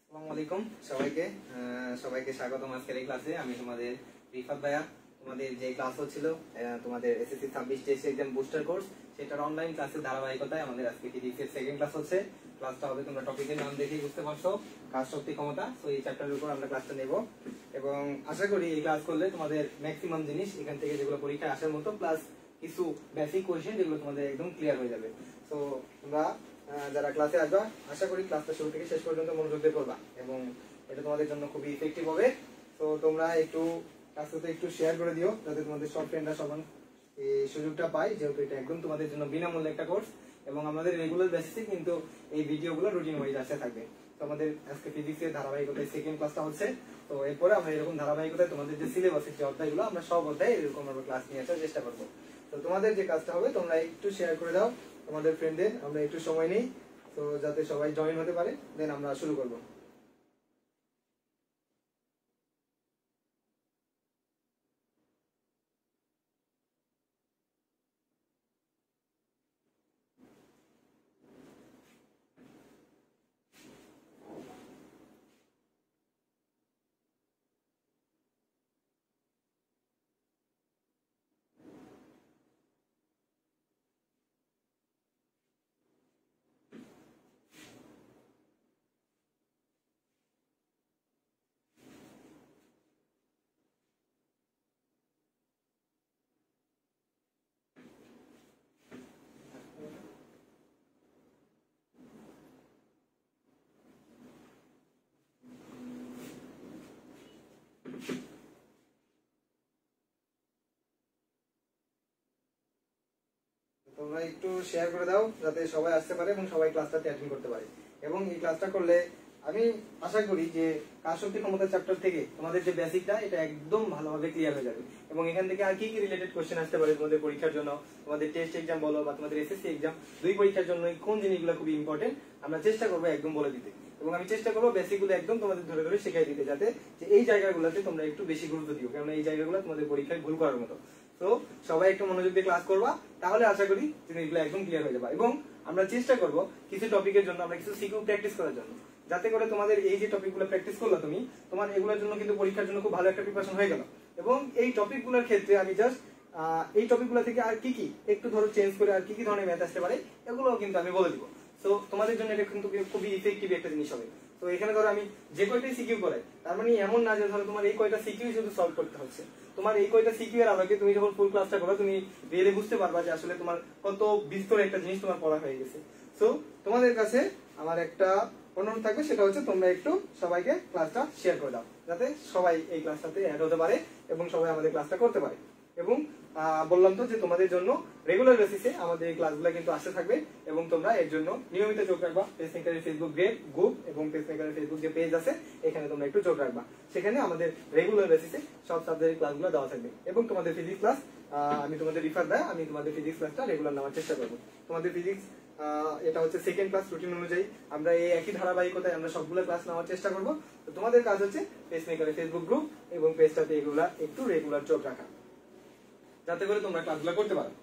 আসসালামু আলাইকুম সবাইকে সবাইকে স্বাগতম আজকের এই ক্লাসে। আমি তোমাদের রিফাত ভাইয়া। তোমাদের যে ক্লাস হচ্ছিল তোমাদের SSC 26 test exam booster course, সেটার অনলাইন ক্লাসের ধারাবাহিকতায় আমাদের আজকে ফিজিক্সের সেকেন্ড ক্লাস হচ্ছে। ক্লাসটা হবে, তোমরা টপিকের নাম দেখেই বুঝতে পারছো, কাজ শক্তি ক্ষমতা। তো এই চ্যাপ্টারের উপর আমরা ক্লাসটা নেব এবং আশা করি এই ক্লাস করলে তোমাদের ম্যাক্সিমাম জিনিস এখান থেকে যেগুলো পরীক্ষায় আসার মতো, প্লাস কিছু বেসিক কোয়েশ্চেন যেগুলো তোমাদের একদম ক্লিয়ার হয়ে যাবে। তো তোমরা যারা ক্লাসে আসবা, আশা করি ক্লাসটা শুরু থেকে শেষ পর্যন্ত মনোযোগ দিয়ে করবা এবং এটা তোমাদের জন্য খুবই ইফেক্টিভ হবে। তো তোমরা একটু ক্লাসটা একটু শেয়ার করে দিও, যাতে তোমাদের সব ফ্রেন্ডরা সবাই এই সুযোগটা পায়, যেহেতু এটা একদম তোমাদের জন্য বিনামূল্যে একটা কোর্স এবং আমাদের রেগুলার বেসিসে কিন্তু এই ভিডিওগুলো রুটিন ওয়াইজ আসতে থাকবে। তো আমাদের আজকে ফিজিক্সের ধারাবাহিকতায় সেকেন্ড ক্লাসটা হচ্ছে। তো এরপরে আমরা এরকম ধারাবাহিকতায় তোমাদের যে সিলেবাসের যে অধ্যায়গুলো, আমরা সব অধ্যায় এরকম আমরা ক্লাস নিয়ে আসার চেষ্টা করবো। তো তোমাদের যে কাজটা হবে, তোমরা একটু শেয়ার করে দাও তোমাদের ফ্রেন্ডদের। আমরা একটু সময় নেই তো যাতে সবাই জয়েন হতে পারে, দেন আমরা শুরু করব। তোমরা একটু শেয়ার করে দাও যাতে সবাই আসতে পারে এবং সবাই ক্লাসটাতে অ্যাটেন্ড করতে পারে। এবং এই ক্লাসটা করলে আমি আশা করি যে কাজ শক্তি ক্ষমতা চ্যাপ্টার থেকে তোমাদের যে বেসিকটা, এটা একদম ভালোভাবে ক্লিয়ার হয়ে যাবে এবং এখান থেকে আর কি কি রিলেটেড কোশ্চেন আসতে পারে তোমাদের পরীক্ষার জন্য, তোমাদের টেস্ট এক্সাম বলো বা তোমাদের এসএসসি এক্সাম, দুই পরীক্ষার জন্য কোন জিনিসগুলো খুবই ইম্পর্টেন্ট আমরা চেষ্টা করবো একদম বলে দিতে। এবং আমি চেষ্টা করবো বেসিকগুলো একদম তোমাদের ধরে ধরে শিখিয়ে দিতে, যাতে যে এই জায়গাগুলোতে তোমরা একটু বেশি গুরুত্ব দিও, কারণ এই জায়গাগুলো তোমাদের পরীক্ষায় ভুল করার মতো। তো সবাই একটু মনোযোগ দিয়ে ক্লাস করবা, তাহলে আশা করি জিনিসগুলো একদম ক্লিয়ার হয়ে যাবে। এবং আমরা চেষ্টা করব কিছু টপিকের জন্য আমরা কিছু সিকিউ প্র্যাকটিস করার জন্য, যাতে করে তোমাদের এই যে টপিকগুলো প্র্যাকটিস করলো তুমি, তোমার এগুলোর জন্য কিন্তু পরীক্ষার জন্য খুব ভালো একটা প্রিপারেশন হয়ে গেল। এবং এই টপিকগুলোর ক্ষেত্রে আমি জাস্ট এই টপিকগুলো থেকে আর কি কি একটু ধরো চেঞ্জ করে আর কি কি ধরনের ম্যাথ আসতে পারে, এগুলো কিন্তু আমি বলে দিব। তো তোমাদের জন্য এটা কিন্তু খুবই ইফেক্টিভ একটা জিনিস হবে। তো এখানে ধরো আমি যে কয়টাই সিকিউ করাই, তার মানে এমন না যে ধরো তোমার এই কয়টা সিকিউ শুধু সলভ করতে হচ্ছে। তোমার এই কয়টা সিকিউ এর আলোকে তুমি যখন ফুল ক্লাসটা করো, তুমি রিয়েলি বুঝতে পারবা যে আসলে তোমার কত বিস্তর একটা জিনিস তোমার পড়া হয়ে গেছে। সো তোমাদের কাছে আমার একটা অনুরোধ থাকবে, সেটা হচ্ছে তোমরা একটু সবাইকে ক্লাসটা শেয়ার করে দাও, যাতে সবাই এই ক্লাসটাতে অ্যাড হতে পারে এবং সবাই আমাদের ক্লাসটা করতে পারে। এবং বললাম তো যে তোমাদের জন্য রেগুলার বেসিসে আমাদের এই ক্লাসগুলো কিন্তু আসতে থাকবে এবং তোমরা এর জন্য নিয়মিত চোখ রাখবা। পেসমেকারের ফেসবুক গ্রুপ এবং পেসমেকারের ফেসবুক যে পেজ আছে, এখানে তোমরা একটু চোখ রাখবা। সেখানে আমাদের রেগুলার বেসিসে সব সাবজেক্টের ক্লাসগুলো দেওয়া থাকবে এবং তোমাদের ফিজিক্স ক্লাস, আমি তোমাদের রিফার দেয়, আমি তোমাদের ফিজিক্স ক্লাসটা রেগুলার নেওয়ার চেষ্টা করবো। তোমাদের ফিজিক্স এটা হচ্ছে সেকেন্ড ক্লাস, রুটিন অনুযায়ী আমরা এই একই ধারাবাহিকতায় আমরা সবগুলো ক্লাস নেওয়ার চেষ্টা করবো। তো তোমাদের কাজ হচ্ছে পেসমেকারের ফেসবুক গ্রুপ এবং পেজটাতে এগুলা একটু রেগুলার চোখ রাখা, যাতে করে তোমরা ক্লাসগুলো করতে পারো।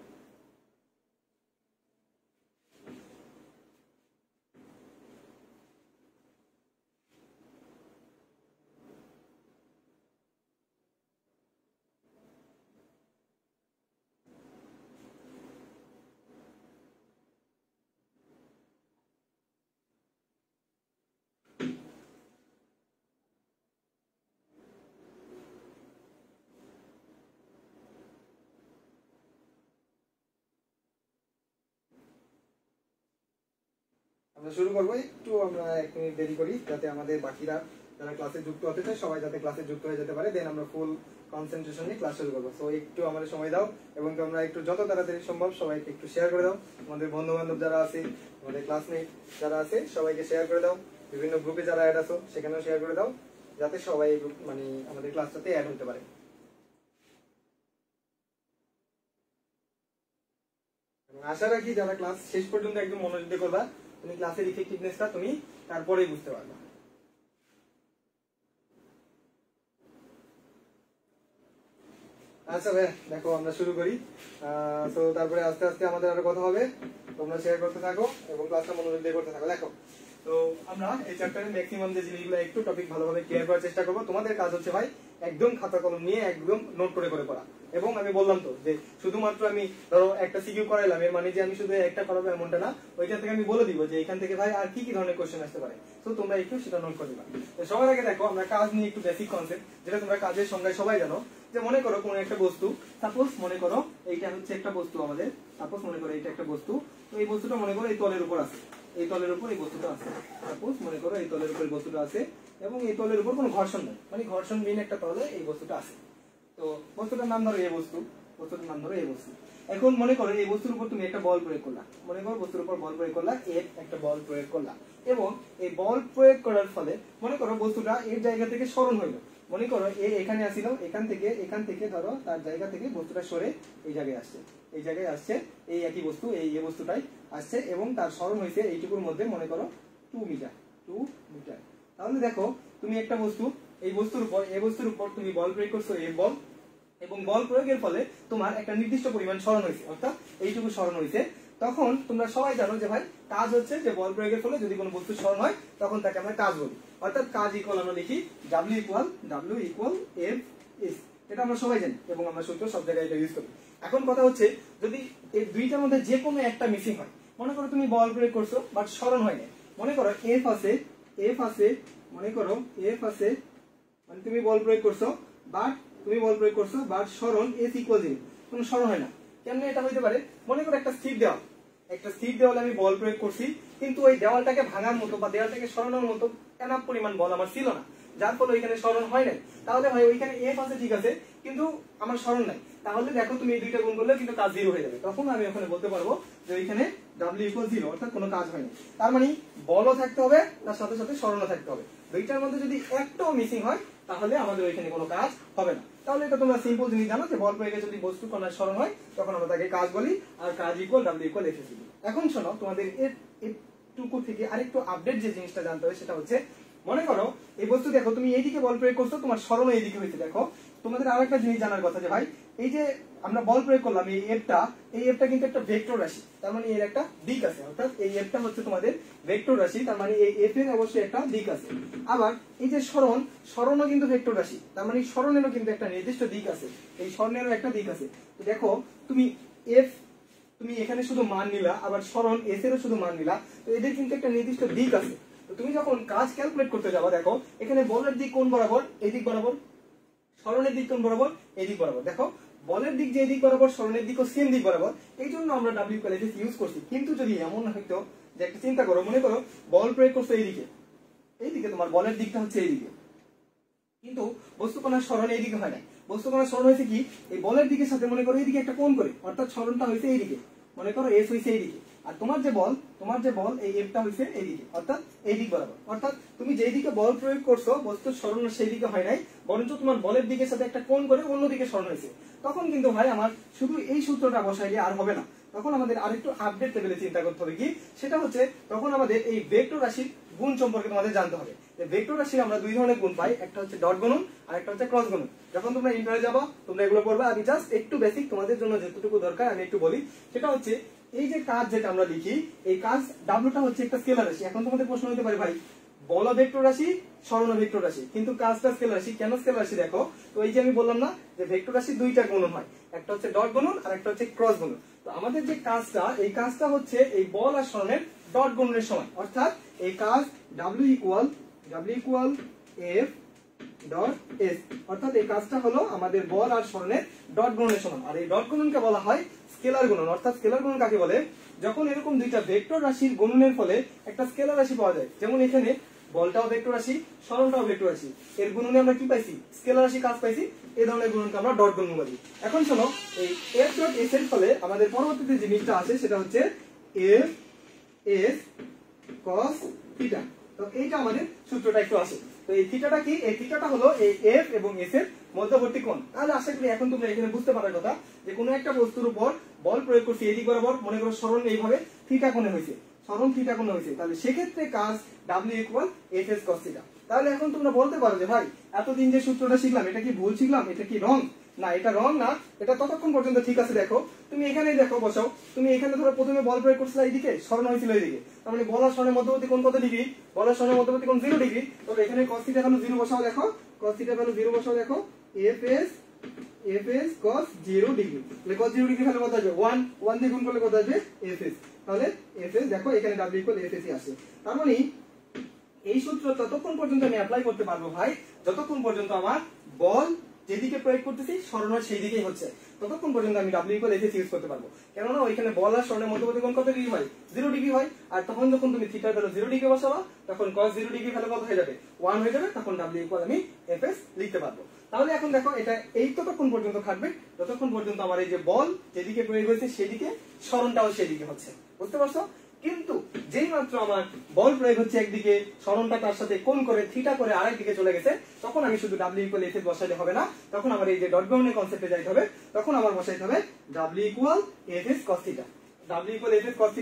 আমরা শুরু করবো, একটু আমরা 1 মিনিট দেরি করি, যাতে আমাদের বাকিরা যারা ক্লাসে যুক্ত হতে চায় সবাই যাতে ক্লাসে যুক্ত হয়ে যেতে পারে, দেন আমরা ফুল কনসেন্ট্রেশন নিয়ে ক্লাস শুরু করবো। সো একটু আমাদের সময় দাও এবং তোমরা একটু যত তাড়াতাড়ি সম্ভব সবাইকে একটু শেয়ার করে দাও। আমাদের বন্ধু বান্ধব যারা আছে, আমাদের ক্লাসমেট যারা আছে, সবাইকে শেয়ার করে দাও। বিভিন্ন গ্রুপে যারা অ্যাড আছো সেখানেও শেয়ার করে দাও, যাতে সবাই মানে আমাদের ক্লাসটাতে অ্যাড হতে পারে। আশা রাখি যারা ক্লাস শেষ পর্যন্ত একদম মনোযোগ দিয়ে করবা, তুমি ক্লাসের ইফেক্টিভনেসটা তুমি তারপরেই বুঝতে পারবা। আচ্ছা ভাই, দেখো আমরা শুরু করি। তো তারপরে আস্তে আস্তে আমাদের আরো কথা হবে, তোমরা শেয়ার করতে থাকো এবং ক্লাসটা মনোযোগ দিয়ে করতে থাকো। দেখো তো আমরা এই চ্যাপ্টারে ম্যাক্সিমাম যে জিনিসগুলো একটু টপিক ভালোভাবে ক্লিয়ার করার চেষ্টা করবো। তোমাদের কাজ হচ্ছে ভাই একদম খাতা কলম নিয়ে একদম নোট করে করে পড়া। এবং আমি বললাম তো যে শুধুমাত্র আমি ধরো একটা সিকিউ করাইলাম, এর মানে যে আমি শুধু একটা করাবো এমনটা না। ওইখান থেকে আমি বলে দিব যে এখান থেকে ভাই আর কি কি ধরনের কোশ্চেন আসতে পারে, তো তোমরা একটু সেটা নোট করে দিবা। তো সবার আগে দেখো আমরা কাজ নিয়ে একটু বেসিক কনসেপ্ট, যেটা তোমরা কাজের সংজ্ঞায় সবাই জানো। যে মনে করো কোন একটা বস্তু, সাপোজ মনে করো এইটা হচ্ছে একটা বস্তু আমাদের, সাপোজ মনে করো এইটা একটা বস্তু। তো এই বস্তুটা মনে করো এই তলের উপর আছে, এই তলের উপর এই বস্তুটা আছে। সাপোজ মনে করো এই তলের উপর এই বস্তুটা আছে এবং এই তলের উপর কোনো ঘর্ষণ নেই, মানে ঘর্ষণ বিহীন একটা তলে এই বস্তুটা আছে। তো বস্তুটার নাম ধরো এই বস্তু, বস্তুটার নাম ধরো এই বস্তু। এখন মনে করো এই বস্তুর উপর তুমি একটা বল প্রয়োগ করলা, মনে করো বস্তুর উপর বল প্রয়োগ করলা, এর একটা বল প্রয়োগ করলা এবং এই বল প্রয়োগ করার ফলে মনে করো বস্তুটা এর জায়গা থেকে সরণ হইলো। মনে করো এ এখানে আসিল, এখান থেকে ধরো তার জায়গা থেকে বস্তুটা সরে এই জায়গায় আসছে, এই জায়গায় আসছে, এই একই বস্তু এই বস্তুটাই আসছে এবং তার সরণ হয়েছে এইটুকুর মধ্যে মনে করো 2 মিটার। তাহলে দেখো তুমি একটা বস্তু, এই বস্তুর উপর এই বস্তুর উপর তুমি বল প্রয়োগ করছো এর বল, এবং বল প্রয়োগের ফলে তোমার একটা নির্দিষ্ট পরিমাণ সরণ হয়েছে, অর্থাৎ এইটুকু সরণ হয়েছে। তখন তোমরা সবাই জানো যে ভাই কাজ হচ্ছে যে বল প্রয়োগের ফলে যদি কোনো বস্তু সরণ হয় তখন তাকে আমরা কাজ বলি। অর্থাৎ কাজ ইকুয়াল আমরা লিখি W ইকুয়াল F S, এটা আমরা সবাই জানি এবং আমরা সূত্র সব জায়গায় এটা ইউজ করি। এখন কথা হচ্ছে যদি এই দুইটার মধ্যে যে কোনো একটা মিসিং হয়, মনে করো তুমি বল প্রয়োগ করছো বাট সরণ হয় না, মনে করো F আছে, মনে করো F আছে, মানে তুমি বল প্রয়োগ করছো বাট সরণ S ইকুয়াল 0, কোনো সরণ হয় না। কেমনে এটা হইতে পারে? মনে করো একটা স্থির দেওয়ালে আমি বল প্রয়োগ করছি, কিন্তু ওই দেওয়ালটাকে ভাঙার মতো বা দেওয়ালটাকে সরানোর মতো এনাফ পরিমাণ বল আমার ছিল না, যার ফলে ওইখানে সরণ হয় নাই। তাহলে ভাই ওইখানে F আছে ঠিক আছে, কিন্তু আমার সরণ নাই। তাহলে দেখো তুমি এই দুইটা গুণ করলে কিন্তু কাজ 0 হয়ে যাবে। তখন আমি ওখানে বলতে পারবো যে ওইখানে W ইকুয়াল 0, অর্থাৎ কোনো কাজ হয়নি। তার মানে বলও থাকতে হবে, তার সাথে সাথে সরণও থাকতে হবে। দুইটার মধ্যে যদি একটাও মিসিং হয় তাহলে আমাদের ওইখানে কোনো কাজ হবে না। তাহলে এটা তোমরা সিম্পল জিনিস জানো যে বল প্রয়োগে যদি বস্তু কণার সরণ হয় তখন আমরা তাকে কাজ বলি, আর কাজ equal W equal F S। এখন শোনো, তোমাদের এটুকু থেকে আরেকটু আপডেট যে জিনিসটা জানতে হবে সেটা হচ্ছে, মনে করো এই বস্তু দেখো তুমি এইদিকে বল প্রয়োগ করছো, তোমার সরণ এইদিকে হয়েছে। দেখো তোমাদের আরো একটা জিনিস জানার কথা যে ভাই এই যে আমরা বল প্রয়োগ করলাম এই এফটা কিন্তু একটা ভেক্টর রাশি, তার মানে এর একটা দিক আছে। অর্থাৎ এই এফটা হচ্ছে তোমাদের ভেক্টর রাশি, তার মানে এই এফ এর অবশ্যই একটা দিক আছে। আবার এই যে সরণও কিন্তু ভেক্টর রাশি, তার মানে সরণেরও কিন্তু একটা নির্দিষ্ট দিক আছে, এই সরণেরও একটা দিক আছে। তো দেখো তুমি এখানে শুধু মান নিলা, আবার সরণ এস এরও শুধু মান নিলা, তো এদের কিন্তু একটা নির্দিষ্ট দিক আছে। তো তুমি যখন কাজ ক্যালকুলেট করতে যাবা, দেখো এখানে বলের দিক কোন বরাবর? এই দিক বরাবর। সরণের দিক কোন বরাবর? এই দিক বরাবর। দেখো বলের দিক যে দিক বরাবর, সরণের দিকও সেম দিক বরাবর, এই জন্য আমরা W equal F S use করছি। কিন্তু যদি এমন হইতো যে একটা চিন্তা করো, মনে করো বল প্রয়োগ করছো এইদিকে তোমার বলের দিকটা হচ্ছে এইদিকে, কিন্তু বস্তু কণার সরণ এইদিকে হয় না। বস্তু কণার সরণ হয়েছে কি এই বলের দিকের সাথে, মনে করো এইদিকে একটা কোণ করে, অর্থাৎ সরণটা হয়েছে এইদিকে, মনে করো S হয়েছে এইদিকে, আর তোমার যে বল এই এফটা হয়েছে এইদিকে, অর্থাৎ এই দিক বরাবর। অর্থাৎ তুমি যেই দিকে বল প্রয়োগ করছো বস্তুর সরণ সেই দিকে হয় নাই, বরঞ্চ তোমার বলের দিকের সাথে একটা কোণ করে অন্যদিকে সরণ হয়েছে। তখন কিন্তু ভাই আমার শুধু এই সূত্রটা বসাইলে আর হবে না, তখন আমাদের আরেকটু আপডেট লেভেলে চিন্তা করতে হবে। কি সেটা হচ্ছে, তখন আমাদের এই ভেক্টর রাশির গুণ সম্পর্কে তোমাদের জানতে হবে। ভেক্টর রাশির আমরা দুই ধরনের গুণ পাই, একটা হচ্ছে ডট গুণন আর একটা হচ্ছে ক্রস গুণন। যখন তোমরা ইন্টারে যাবা তোমরা এগুলো পড়বা। আমি জাস্ট একটু বেসিক তোমাদের জন্য যেটুকু দরকার আমি একটু বলি। সেটা হচ্ছে এই যে কাজ যেটা আমরা লিখি, এই কাজ ডাব্লুটা হচ্ছে একটা স্কেলার রাশি। এখন তোমাদের প্রশ্ন হতে পারে ভাই বল ভেক্টর রাশি, সরণ ভেক্টর রাশি, কিন্তু কাজটা স্কেলার রাশি। কেন স্কেলার রাশি? দেখো তো এই যে আমি বললাম না যে ভেক্টর রাশি দুইটা গুণন হয়, একটা হচ্ছে ডট গুণন আর একটা হচ্ছে ক্রস গুণন। তো আমাদের যে কাজটা, এই কাজটা হচ্ছে এই বল আর সরণের ডট গুণনের সময়, অর্থাৎ এই কাজ W equal F dot S, অর্থাৎ এই কাজটা হলো আমাদের বল আর সরণের ডট গুণনের সমান। আর এই ডট গুণনকে বলা হয় স্কেলার গুণন। অর্থাৎ স্কেলার গুণন কাকে বলে? যখন এরকম দুইটা ভেক্টর রাশির গুণনের ফলে একটা স্কেলার রাশি পাওয়া যায়, যেমন এখানে বলটাও ভেক্টর রাশি, সরণটাও ভেক্টর রাশি, এর গুণনে আমরা কি পাইছি? স্কেলার রাশি কাজ পাইছি। এই ধরনের গুণনকে আমরা ডট গুণন বলি। এখন শোনো, এই F ডট S এর ফলে আমাদের পরবর্তীতে যে জিনিসটা আছে সেটা হচ্ছে F S cos থিটা। তো এইটা আমাদের সূত্রটা একটু আসে। তো এই থিটাটা কি? এই থিটাটা হলো এই F এবং S এর মধ্যবর্তী কোণ। তাহলে আশা করি এখন তোমরা এখানে বুঝতে পারার কথা যে কোনো একটা বস্তুর উপর বল প্রয়োগ করছি এই দিক বরাবর, মনে করো সরণ এইভাবে থিটা কোণে হয়েছে, সরণ থিটা কোণে হয়েছে, তাহলে সেক্ষেত্রে কাজ W equal F S cos theta. তাহলে এখন তোমরা বলতে পারো যে ভাই এতদিন যে সূত্রটা শিখলাম এটা কি ভুল শিখলাম, এটা কি রং? না, এটা রং না, এটা ততক্ষণ পর্যন্ত ঠিক আছে। দেখো তুমি এখানেই দেখো, বসাও। তুমি এখানে ধরো প্রথমে বল প্রয়োগ করছিলে এইদিকে, সরণ হয়েছিল এইদিকে, তার মানে বল আর সরণের মধ্যবর্তী কোণ কত ডিগ্রি? বল আর সরণের মধ্যবর্তী কোণ 0 ডিগ্রি। তবে এখানে cos θ ভ্যালু 0 বসাও, দেখো cos θ ভ্যালু 0 বসাও, দেখো fs cos 0 ডিগ্রি। তাহলে cos 0 ডিগ্রি ভ্যালু কত আসবে? 1 1 দিয়ে গুণ করলে কত আসবে? fs। তাহলে fs দেখো এখানে w fs আসে। তার মানে এই সূত্র ততক্ষণ পর্যন্ত আমি অ্যাপ্লাই করতে পারবো ভাই যতক্ষণ পর্যন্ত আমার বল যেদিকে প্রয়োগ করতেছি সরণ সেই দিকেই হচ্ছে, ততক্ষণ পর্যন্ত আমি w fs ইউজ করতে পারবো। কেননা ওইখানে বল আর সরণের মধ্যবর্তী কোণ কত ডিগ্রি হয়? 0 ডিগ্রি হয়। আর তখন যখন তুমি থিটার ভ্যালু 0 ডিগ্রি বসাবা তখন cos 0 ডিগ্রি ভ্যালু কত হয়ে যাবে? 1 হয়ে যাবে। তখন w আমি fs লিখতে পারবো। তাহলে এখন দেখো এটা এই ততক্ষণ পর্যন্ত খাটবে যতক্ষণ পর্যন্ত আমার এই যে বল যেদিকে প্রয়োগ হয়েছে সেদিকে সরণটাও সেদিকে হচ্ছে। বুঝতে পারছো? কিন্তু যেই মাত্র আমার বল প্রয়োগ হচ্ছে একদিকে, সরণটা তার সাথে কোণ করে থিটা করে আরেক দিকে চলে গেছে, তখন আমি শুধু w fs বসাইলে হবে না, তখন আমার এই যে ডট গুণনের কনসেপ্টে যাইতে হবে। তখন আমার বসাইতে হবে w fs cos θ, w fs cos θ,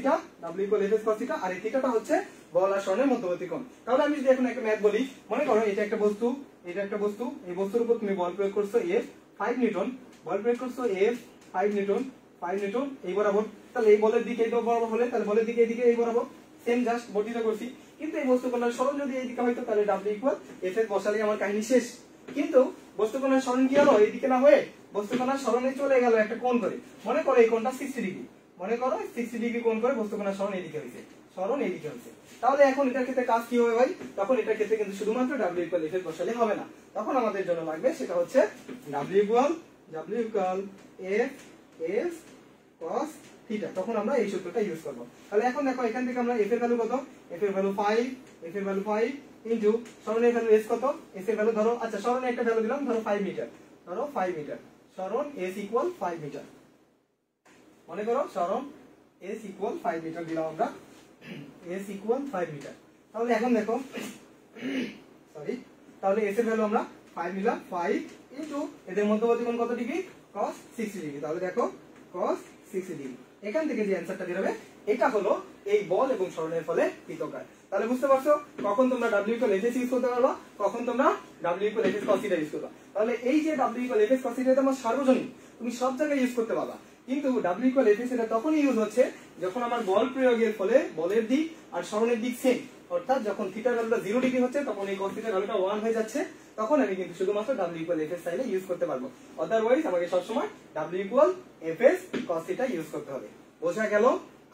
w fs cos θ, আর এই থিটাটা হচ্ছে বল আর সরণের মধ্যবর্তী কোণ। তাহলে আমি যদি এখন একটা ম্যাথ বলি, মনে করো এটা একটা বস্তু, এটা একটা বস্তু, এই বস্তুর উপর তুমি বল প্রয়োগ করছো f 5 নিউটন, বল প্রয়োগ করছো f 5 নিউটন, 5 নিউটন এই বরাবর। তাহলে এই বলের দিকে এই বরাবর হলে তাহলে বলের দিকে এইদিকে এই বরাবর সেম জাস্ট বর্ধিত করছি। কিন্তু এই বস্তুকণার সরণ যদি এইদিকে হয়তো তাহলে w fs বসালে আমার কাহিনী শেষ। কিন্তু বস্তুকণার সরণ কি হলো? এইদিকে না হয়ে বস্তুকণার সরণে চলে গেল একটা কোণ করে। মনে করো এই কোণটা 60 ডিগ্রি, মনে করো 60 ডিগ্রি কোণ করে বস্তুকণার সরণ এইদিকে হয়েছে, সরণ এইদিকে হয়েছে। তাহলে এখন এটার ক্ষেত্রে কাজ কি হবে ভাই? তখন এটার ক্ষেত্রে কিন্তু শুধুমাত্র w fs বসালে হবে না, তখন আমাদের জন্য লাগবে সেটা হচ্ছে w fs cos θ। তখন আমরা এই সূত্রটা ইউজ করব। তাহলে এখন দেখো এখান থেকে আমরা f এর ভ্যালু কত? f এর ভ্যালু 5, f এর ভ্যালু 5 ইনটু সরণের ভ্যালু s কত? s এর ভ্যালু ধরো, আচ্ছা সরণে একটা ভ্যালু দিলাম, ধরো 5 মিটার, ধরো 5 মিটার, সরণ s ইকুয়াল 5 মিটার। মনে করো সরণ s ইকুয়াল 5 মিটার দিলাম আমরা, s ইকুয়াল 5 মিটার। তাহলে এখন দেখো সরি, তাহলে s এর ভ্যালু আমরা 5 নিলাম, 5 ইনটু এদের মধ্যবর্তী কোণ কত ডিগ্রি? cos 60 degree. তাহলে দেখো cos 60 ডিগ্রি। এখান থেকে যে অ্যানসারটা বের হবে এটা হলো এই বল এবং সরণের ফলে পৃথকায়। তাহলে বুঝতে পারছো কখন তোমরা w fs ইউজ করতে পারবা, কখন তোমরা w fs cos θ ইউজ করবা। তাহলে এই যে w fs cos θ এটা আমার সার্বজনীন, তুমি সব জায়গায় ইউজ করতে পারবা। কিন্তু w fs এটা তখনই ইউজ হচ্ছে যখন আমার বল প্রয়োগের ফলে বলের দিক আর সরণের দিক সেম, অর্থাৎ যখন থিটার ভ্যালুটা 0 ডিগ্রি হচ্ছে তখন এই cos θ ভ্যালুটা 1 হয়ে যাচ্ছে, তখন আমি কিন্তু শুধুমাত্র w fs চাইলে ইউজ করতে পারবো। আদারওয়াইজ আমাকে সবসময় w fs cos θ ইউজ করতে হবে। বোঝা গেল?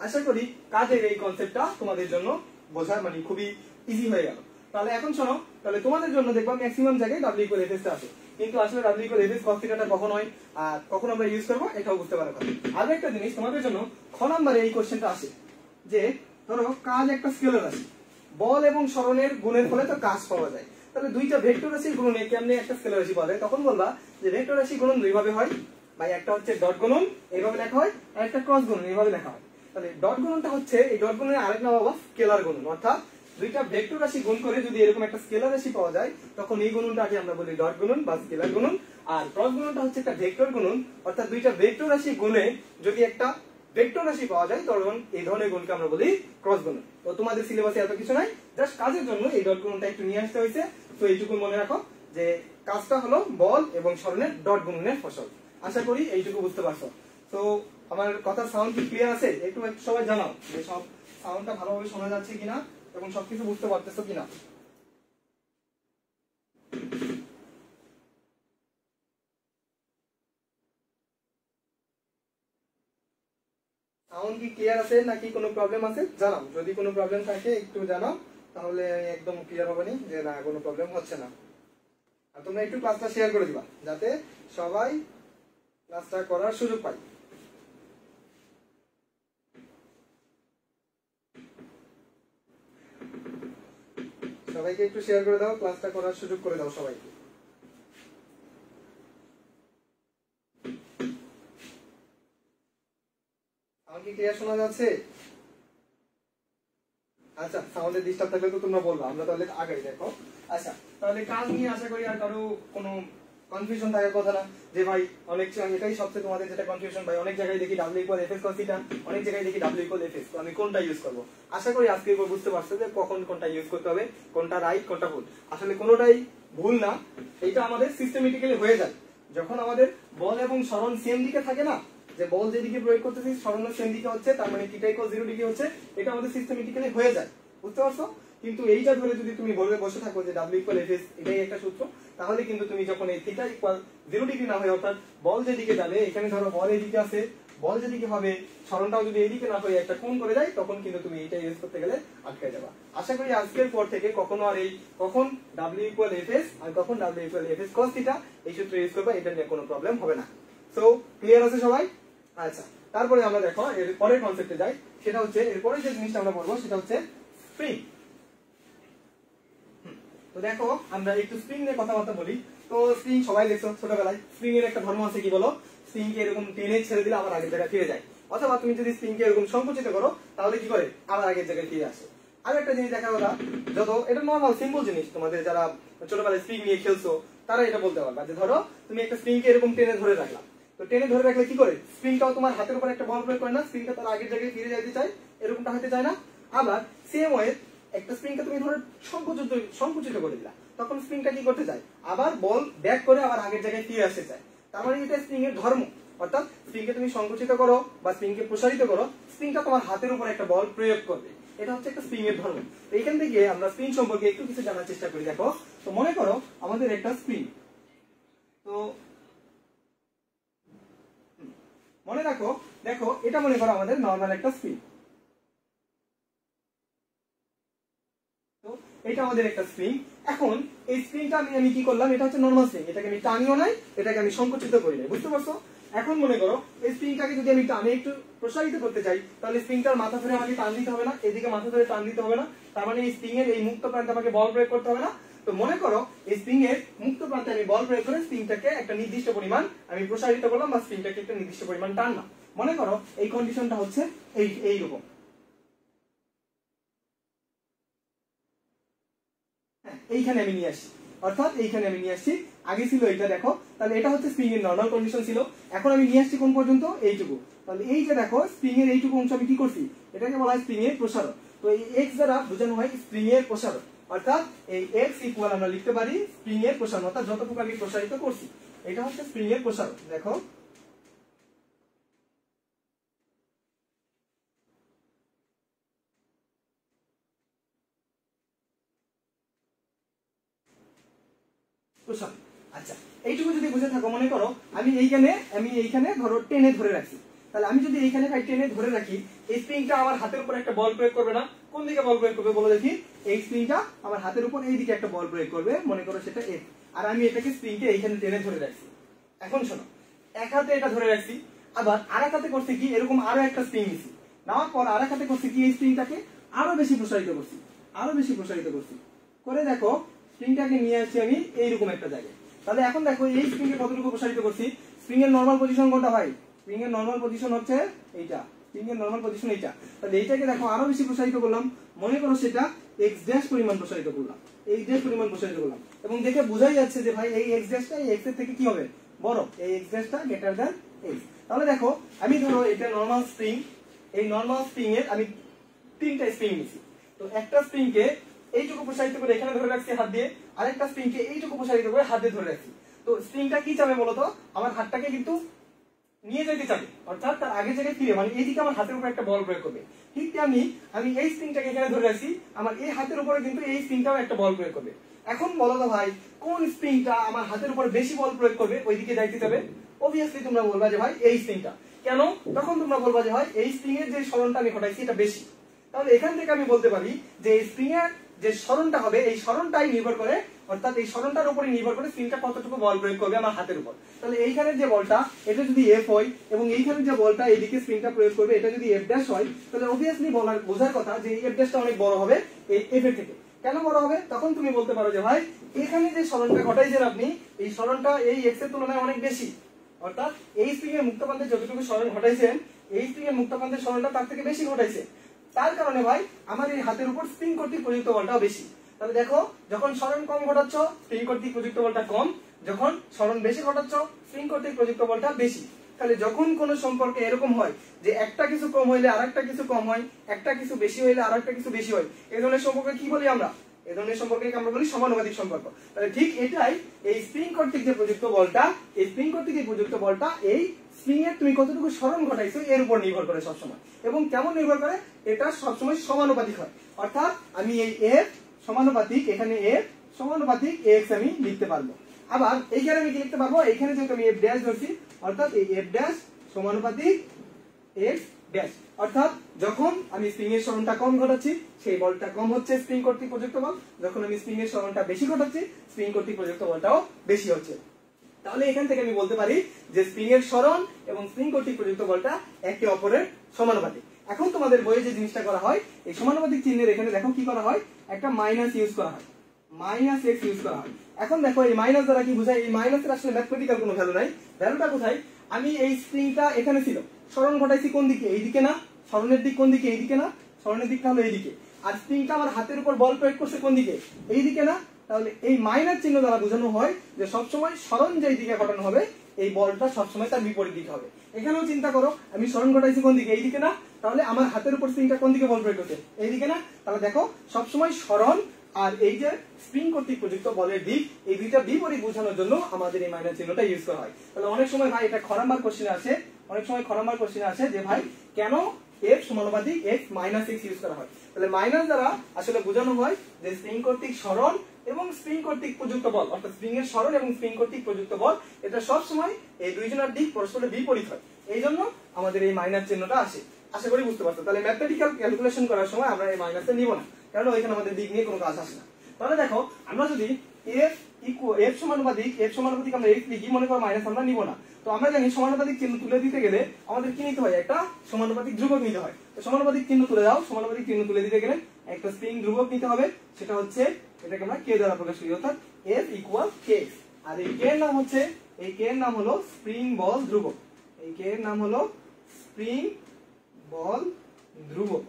আশা করি কাজের এই কনসেপ্টটা তোমাদের জন্য বোঝা মানে খুবই ইজি হয়ে গেল। তাহলে এখন শোনো, তাহলে তোমাদের জন্য দেখবা ম্যাক্সিমাম জায়গায় w fs টা আছে, কিন্তু আসলে w fs cos θ টা কখন হয় আর কখন আমরা ইউজ করবো এটাও বুঝতে পারো। আর একটা জিনিস তোমাদের জন্য খ নম্বরে এই কোশ্চেনটা আসে যে ধরো কাজ একটা স্কেলার রাশি, বল এবং সরণের গুণের ফলে তো কাজ পাওয়া যায়। তাহলে দুইটা ভেক্টর রাশির গুণনে কেমনে একটা স্কেলার রাশি পাওয়া যায়? তখন বলবা যে ভেক্টর রাশি গুণন দুই ভাবে হয় ভাই, একটা হচ্ছে ডট গুণন এইভাবে লেখা হয়, আর একটা ক্রস গুণন এইভাবে লেখা হয়। তাহলে ডট গুণনটা হচ্ছে এই ডট গুণনের আরেক নাম হলো স্কেলার গুণন, অর্থাৎ দুইটা ভেক্টর রাশি গুণ করে যদি এরকম একটা স্কেলার রাশি পাওয়া যায় তখন এই গুণনটাকে আমরা বলি ডট গুণন বা স্কেলার গুণন। আর ক্রস গুণনটা হচ্ছে একটা ভেক্টর গুণন, অর্থাৎ দুইটা ভেক্টর রাশি গুণে যদি একটা ভেক্টর রাশি পাওয়া যায় তখন এই ধরনের গুণকে আমরা বলি ক্রস গুণন। তো তোমাদের সিলেবাসে এত কিছু নাই, জাস্ট কাজের জন্য এই ডট গুণনটা একটু নিয়ে আসতে হয়েছে। তো এইটুকু মনে রাখো যে কাজটা হলো বল এবং সরণের ডট গুণনের ফসল। আশা করি এইটুকু বুঝতে পারছো। তো আমার কথার সাউন্ড কি ক্লিয়ার আছে? একটু একটু সবাই জানাও যে সব সাউন্ডটা ভালোভাবে শোনা যাচ্ছে কিনা এবং সবকিছু বুঝতে পারতেছো কিনা। সাউন্ড কি ক্লিয়ার আছে নাকি কোনো প্রবলেম আছে জানাও, যদি কোনো প্রবলেম থাকে একটু জানাও, তাহলে একদম ক্লিয়ার হবে না যে না কোনো প্রবলেম হচ্ছে না। আর তোমরা একটু ক্লাসটা শেয়ার করে দিবা যাতে সবাই ক্লাসটা করার সুযোগ পায়। সবাইকে একটু শেয়ার করে দাও, ক্লাসটা করার সুযোগ করে দাও সবাইকে। সাউন্ড কি ক্লিয়ার শোনা যাচ্ছে? আচ্ছা, সাউন্ডের ডিস্টার্ব থাকলে তো তোমরা বলবা, আমরা তাহলে আগে দেখো। আচ্ছা, তাহলে কাজ নিয়ে আশা করি আর কারো কোনো কনফিউশন থাকার কথা না যে ভাই অনেক এটাই সবচেয়ে তোমাদের যেটা কনফিউশন ভাই, অনেক জায়গায় দেখি W = Fs cos θ, অনেক জায়গায় দেখি W = Fs, তো আমি কোনটা ইউজ করব? আশা করি আজকে বুঝতে পারছো যে কখন কোনটা ইউজ করতে হবে, কোনটা রাইট কোনটা ভুল। আসলে কোনোটাই ভুল না, এটা আমাদের সিস্টেমেটিক্যালি হয়ে যায় যখন আমাদের বল এবং সরণ সেম দিকে থাকে না, যে বল যেদিকে প্রয়োগ করতেছি সরণও সেম দিকে হচ্ছে, তার মানে θ = 0 ডিগ্রি হচ্ছে, এটা আমাদের সিস্টেমেটিক্যালি হয়ে যায়, বুঝতে পারছো? কিন্তু এইটা ধরে যদি তুমি বলবে বসে থাকো যে W = Fs এটাই একটা সূত্র, তাহলে কিন্তু তুমি যখন এই θ = 0 ডিগ্রি না হয়, অর্থাৎ বল যেদিকে যাবে, এখানে ধরো বল এইদিকে আছে, বল যেদিকে হবে সরণটাও যদি এইদিকে না হয়ে একটা কোণ করে যায়, তখন কিন্তু তুমি এইটা ইউজ করতে গেলে আটকে যাবে। আশা করি আজকের পর থেকে কখনো আর এই কখন W = Fs আর কখন W = Fs cos θ এই সূত্র ইউজ করবে, এটা নিয়ে কোনো প্রবলেম হবে না। সো ক্লিয়ার আছে সবাই? আচ্ছা, তারপরে আমরা দেখো এর পরের কনসেপ্টে যাই, সেটা হচ্ছে এরপরে যে জিনিসটা আমরা পড়বো সেটা হচ্ছে স্প্রিং। তো দেখো আমরা একটু স্প্রিং নিয়ে কথাবার্তা বলি। তো স্প্রিং সবাই দেখছো ছোটবেলায়, স্প্রিং এর একটা ধর্ম আছে কি বলো? স্প্রিং কে এরকম টেনে ছেড়ে দিলে আবার আগের জায়গায় ফিরে যায়, অথবা তুমি যদি স্প্রিং কে এরকম সংকুচিত করো তাহলে কি করে আবার আগের জায়গায় ফিরে আসে। আর একটা জিনিস দেখা কথা, যত এটা নরমাল সিম্পল জিনিস, তোমাদের যারা ছোটবেলায় স্প্রিং নিয়ে খেলছো তারা এটা বলতে পারবা যে ধরো তুমি একটা স্প্রিং কে এরকম টেনে ধরে রাখলা, তো টেনে ধরে রাখলে কি করে স্প্রিংটাও তোমার হাতের উপর একটা বল প্রয়োগ করে না, স্প্রিংটা তার আগের জায়গায় ফিরে যেতে চায়, এরকমটা হতে চায় না। আবার সেম ওয়ে একটা স্প্রিংকে তুমি ধরো সংকুচিত করে দিলা, তখন স্প্রিংটা কি করতে চায় আবার বল ব্যাক করে আবার আগের জায়গায় ফিরে আসতে চায়। তার মানে এটা স্প্রিং এর ধর্ম, অর্থাৎ স্প্রিংকে তুমি সংকুচিত করো বা স্প্রিংকে প্রসারিত করো, স্প্রিংটা তোমার হাতের উপর একটা বল প্রয়োগ করবে, এটা হচ্ছে একটা স্প্রিং এর ধর্ম। তো এখান থেকে আমরা স্প্রিং সম্পর্কে একটু কিছু জানার চেষ্টা করি। দেখো, তো মনে করো আমাদের একটা স্প্রিং, তো মনে রাখো, দেখো এটা মনে করো আমাদের নরমাল একটা স্প্রিং, তো এটা আমাদের একটা স্প্রিং। এখন এই স্প্রিংটা আমি কি করলাম, এটা হচ্ছে নরমাল স্প্রিং, এটাকে আমি টানিও নাই, এটাকে আমি সংকুচিত করি নাই, বুঝতে পারছো? এখন মনে করো এই স্প্রিংটাকে যদি আমি টানে একটু প্রসারিত করতে চাই, তাহলে স্প্রিংটার মাথা ধরে আমাকে টান দিতে হবে না, এদিকে মাথা ধরে টান দিতে হবে না, তার মানে এই স্প্রিং এর এই মুক্ত প্রান্তে আমাকে বল প্রয়োগ করতে হবে না। তো মনে করো এই স্প্রিং এর মুক্ত প্রান্তে আমি বল প্রয়োগ করে স্প্রিংটাকে একটা নির্দিষ্ট পরিমাণ আমি প্রসারিত করলাম বা স্প্রিংটাকে একটা নির্দিষ্ট পরিমাণ টানলাম। মনে করো এই কন্ডিশনটা হচ্ছে এইরকম, এইখানে আমি নিয়ে আসি, অর্থাৎ এইখানে আমি নিয়ে আসছি, আগে ছিল এটা, দেখো তাহলে এটা হচ্ছে স্প্রিং এর নরমাল কন্ডিশন ছিল, এখন আমি নিয়ে আসছি কোন পর্যন্ত, এইটুকু। তাহলে এই যে দেখো স্প্রিং এর এইটুকু অংশ আমি কি করছি, এটাকে বলা হয় স্প্রিং এর প্রসারণ। তো এই এক্স দ্বারা বোঝানো হয় স্প্রিং এর প্রসারণ, অর্থাৎ এই এক্স ইকুয়াল আমরা লিখতে পারি স্প্রিং এর প্রসারণ, অর্থাৎ যতটুকু আমি প্রসারিত করছি এটা হচ্ছে স্প্রিং এর প্রসারণ। দেখো প্রসারণ। আচ্ছা, এইটুকু যদি বুঝে থাকো, মনে করো আমি এইখানে ধরো টেনে ধরে রাখছি, তাহলে আমি যদি এইখানে টেনে ধরে রাখি, এই স্প্রিংটা আমার হাতের উপর একটা বল প্রয়োগ করবে না, কোন দিকে বল প্রয়োগ করবে বলো দেখি? এই স্প্রিংটা আমার হাতের উপর এই দিকে একটা বল প্রয়োগ করবে, মনে করো সেটা এফ, আর আমি এটাকে স্প্রিংকে এইখানে টেনে ধরে রাখছি। এখন শোনো, এক হাতে এটা ধরে রাখছি, আবার আর এক হাতে করছি কি এরকম আরো একটা স্প্রিং নিছি, নেওয়ার পর আর এক হাতে করছি কি এই স্প্রিংটাকে আরো বেশি প্রসারিত করছি, করে দেখো স্প্রিংটাকে নিয়ে আসছি আমি এইরকম একটা জায়গায়। তাহলে এখন দেখো এই স্প্রিং এর কতটুকু প্রসারিত করছি, স্প্রিং এর নরমাল পজিশন কোনটা ভাই? স্প্রিং এর নরমাল পজিশন হচ্ছে এইটা, স্প্রিং এর নরমাল পজিশন এইটা। তাহলে এইটাকে দেখো আরো বেশি প্রসারিত করলাম, মনে করো সেটা এক্স ড্যাশ পরিমাণ প্রসারিত করলাম, এবং দেখে বোঝাই যাচ্ছে যে ভাই এই এক্স ড্যাশটা এই এক্স এর থেকে কি হবে, বড়, এই এক্স ড্যাশটা গ্রেটার দ্যান এক্স। তাহলে দেখো আমি ধরো এটা নরমাল স্প্রিং, এই নরমাল স্প্রিং এর আমি তিনটা স্প্রিং নিছি, তো একটা স্প্রিং কে এইটুকু প্রসারিত করে এখানে ধরে রাখছি হাত দিয়ে, আরেকটা স্প্রিং কে এইটুকু প্রসারিত করে হাত দিয়ে ধরে রাখছি। তো স্প্রিংটা কি চাবে বলতো, আমার হাতটাকে কিন্তু নিয়ে যেতে চাবে, অর্থাৎ তার আগের জায়গায় ফিরে, মানে এইদিকে আমার হাতের উপর একটা বল প্রয়োগ করবে। ঠিক তেমনি আমি এই স্প্রিংটাকে এখানে ধরে রাখছি, আমার এই হাতের উপরে কিন্তু এই স্প্রিংটাও একটা বল প্রয়োগ করবে। এখন বলো তো ভাই কোন স্প্রিংটা আমার হাতের উপর বেশি বল প্রয়োগ করবে, ওইদিকে যাইতে যাবে? অবভিয়াসলি তোমরা বলবা যে ভাই এই স্প্রিংটা। কেন? তখন তোমরা বলবা যে ভাই এই স্প্রিং এর যে সরণটা আমি ঘটাইছি এটা বেশি। তাহলে এখান থেকে আমি বলতে পারি যে এই স্প্রিং এর যে সরণটা হবে এই সরণটাই নির্ভর করে, অর্থাৎ এই সরণটার উপরে নির্ভর করে স্প্রিংটা কতটুকু বল প্রয়োগ করবে আমার হাতের উপর। তাহলে এইখানে যে বলটা এটা যদি এফ হয় এবং এইখানে যে বলটা এইদিকে স্প্রিংটা প্রয়োগ করবে এটা যদি এফ ড্যাশ হয়, তাহলে অবভিয়াসলি বোঝার কথা যে এফ ড্যাশটা অনেক বড় হবে এই এফ এর থেকে। কেন বড় হবে? তখন তুমি বলতে পারো যে ভাই এখানে যে সরণটা ঘটাইছেন আপনি, এই সরণটা এই এক্স এর তুলনায় অনেক বেশি, অর্থাৎ এই স্প্রিং এর মুক্তপ্রান্তে যতটুকু সরণ ঘটাইছেন এই স্প্রিং এর মুক্তপ্রান্তের সরণটা তার থেকে বেশি ঘটাইছে। তার কারণে ভাই আমার এই হাতের উপর স্প্রিং কর্তৃক প্রযুক্ত বলটাও বেশি। তাহলে দেখো যখন সরণ কম ঘটাচ্ছ স্প্রিং কর্তৃক প্রযুক্ত বলটা কম, যখন সরণ বেশি ঘটাচ্ছ স্প্রিং কর্তৃক প্রযুক্ত বলটা বেশি। তাহলে যখন কোন সম্পর্কে এরকম হয় যে একটা কিছু কম হইলে আরেকটা কিছু কম হয়, একটা কিছু বেশি হইলে আরেকটা কিছু বেশি হয়, এই ধরনের সম্পর্কে কি বলি আমরা? এই ধরনের সম্পর্কে আমরা বলি সমানুপাতিক সম্পর্ক। তাহলে ঠিক এটাই এই স্প্রিং কর্তৃক যে প্রযুক্ত বলটা, এই স্প্রিং কর্তৃক এই প্রযুক্ত বলটা এই স্প্রিং এর তুমি কতটুকু সরণ ঘটাইছো এর উপর নির্ভর করে সবসময়। এবং কেমন নির্ভর করে? এটা সবসময় সমানুপাতিক হয়। অর্থাৎ আমি এই এফ সমানুপাতিক, এখানে এফ সমানুপাতিক এক্স আমি লিখতে পারবো। আবার এইখানে আমি কি লিখতে পারবো? এইখানে যেহেতু আমি এফ ড্যাশ ধরছি, অর্থাৎ এই এফ ড্যাশ সমানুপাতিক এক্স ড্যাশ। অর্থাৎ যখন আমি স্প্রিং এর সরণটা কম ঘটাচ্ছি সেই বলটা কম হচ্ছে স্প্রিং কর্তৃক প্রযুক্ত বল, যখন আমি স্প্রিং এর সরণটা বেশি ঘটাচ্ছি স্প্রিং কর্তৃক প্রযুক্ত বলটাও বেশি হচ্ছে। তাহলে এখান থেকে আমি বলতে পারি যে স্প্রিং এর সরণ এবং স্প্রিং কর্তৃক প্রযুক্ত বলটা একে অপরের সমানুপাতিক। এখন তোমাদের বইয়ে যে জিনিসটা করা হয়, এই সমানুপাতিক চিহ্নের এখানে দেখো কি করা হয়, একটা মাইনাস ইউজ করা হয়, মাইনাস এক্স ইউজ করা হয়। এখন দেখো এই মাইনাস দ্বারা কি বোঝায়? এই মাইনাসের আসলে ম্যাথমেটিক্যাল কোনো ভ্যালু নাই। ভ্যালুটা কোথায়? আমি এই স্প্রিংটা এখানে ছিল, সরণ ঘটাইছি কোন দিকে? এইদিকে না? সরণের দিক কোন দিকে? এইদিকে না? সরণের দিকটা হলো এইদিকে। আর স্প্রিংটা আমার হাতের উপর বল প্রয়োগ করছে কোন দিকে? এইদিকে না? তাহলে এই মাইনাস চিহ্ন দ্বারা বোঝানো হয় যে সবসময় সরণ যেই দিকে ঘটানো হবে এই বলটা সবসময় তার বিপরীত দিকে হবে। এখানেও চিন্তা করো, আমি সরণ ঘটাইছি কোন দিকে? এইদিকে না? তাহলে আমার হাতের উপর স্প্রিংটা কোন দিকে বল প্রয়োগ করছে? এইদিকে না? তাহলে দেখো সবসময় সরণ আর এই যে স্প্রিং কর্তৃক প্রযুক্ত বলের দিক, এই দুইটা বিপরীত বোঝানোর জন্য আমাদের এই মাইনাস চিহ্নটা ইউজ করা হয়। তাহলে অনেক সময় ভাই এটা খ নাম্বার কোশ্চেনে আসে, অনেক সময় খ নাম্বার কোশ্চেনে আসে যে ভাই কেন এফ সমানুপাতিক এক্স মাইনাস এক্স ইউজ করা হয়। তাহলে মাইনাস দ্বারা আসলে বোঝানো হয় যে স্প্রিং কর্তৃক সরণ এবং স্প্রিং কর্তৃক প্রযুক্ত বল, অর্থাৎ স্প্রিং এর সরণ এবং স্প্রিং কর্তৃক প্রযুক্ত বল, এটা সব সময় এই দুইজনের দিক পরস্পরের বিপরীত হয়। এই জন্য আমাদের এই মাইনাস চিহ্নটা আসে। আশা করি বুঝতে পারছো। তাহলে ম্যাথমেটিক্যাল ক্যালকুলেশন করার সময় আমরা এই মাইনাসটা নিব না, কারণ ওইখানে আমাদের দিক নিয়ে কোনো কাজ আসে না। তাহলে দেখো আমরা যদি এফ সমানুপাতিক আমরা এক্স লিখি, মনে করো মাইনাস আমরা নিব না। তো আমরা জানি সমানুপাতিক চিহ্ন তুলে দিতে গেলে আমাদের কি নিতে হয়? একটা সমানুপাতিক ধ্রুবক নিতে হয়। তো সমানুপাতিক চিহ্ন তুলে দাও। সমানুপাতিক চিহ্ন তুলে দিতে গেলে একটা স্প্রিং ধ্রুবক নিতে হবে, সেটা হচ্ছে এটাকে আমরা কে দ্বারা প্রকাশ করি, অর্থাৎ এফ ইকুয়াল কে। আর এই কে এর নাম হচ্ছে, এই কে এর নাম হলো স্প্রিং বল ধ্রুবক। এই কে এর নাম হলো স্প্রিং বল ধ্রুবক।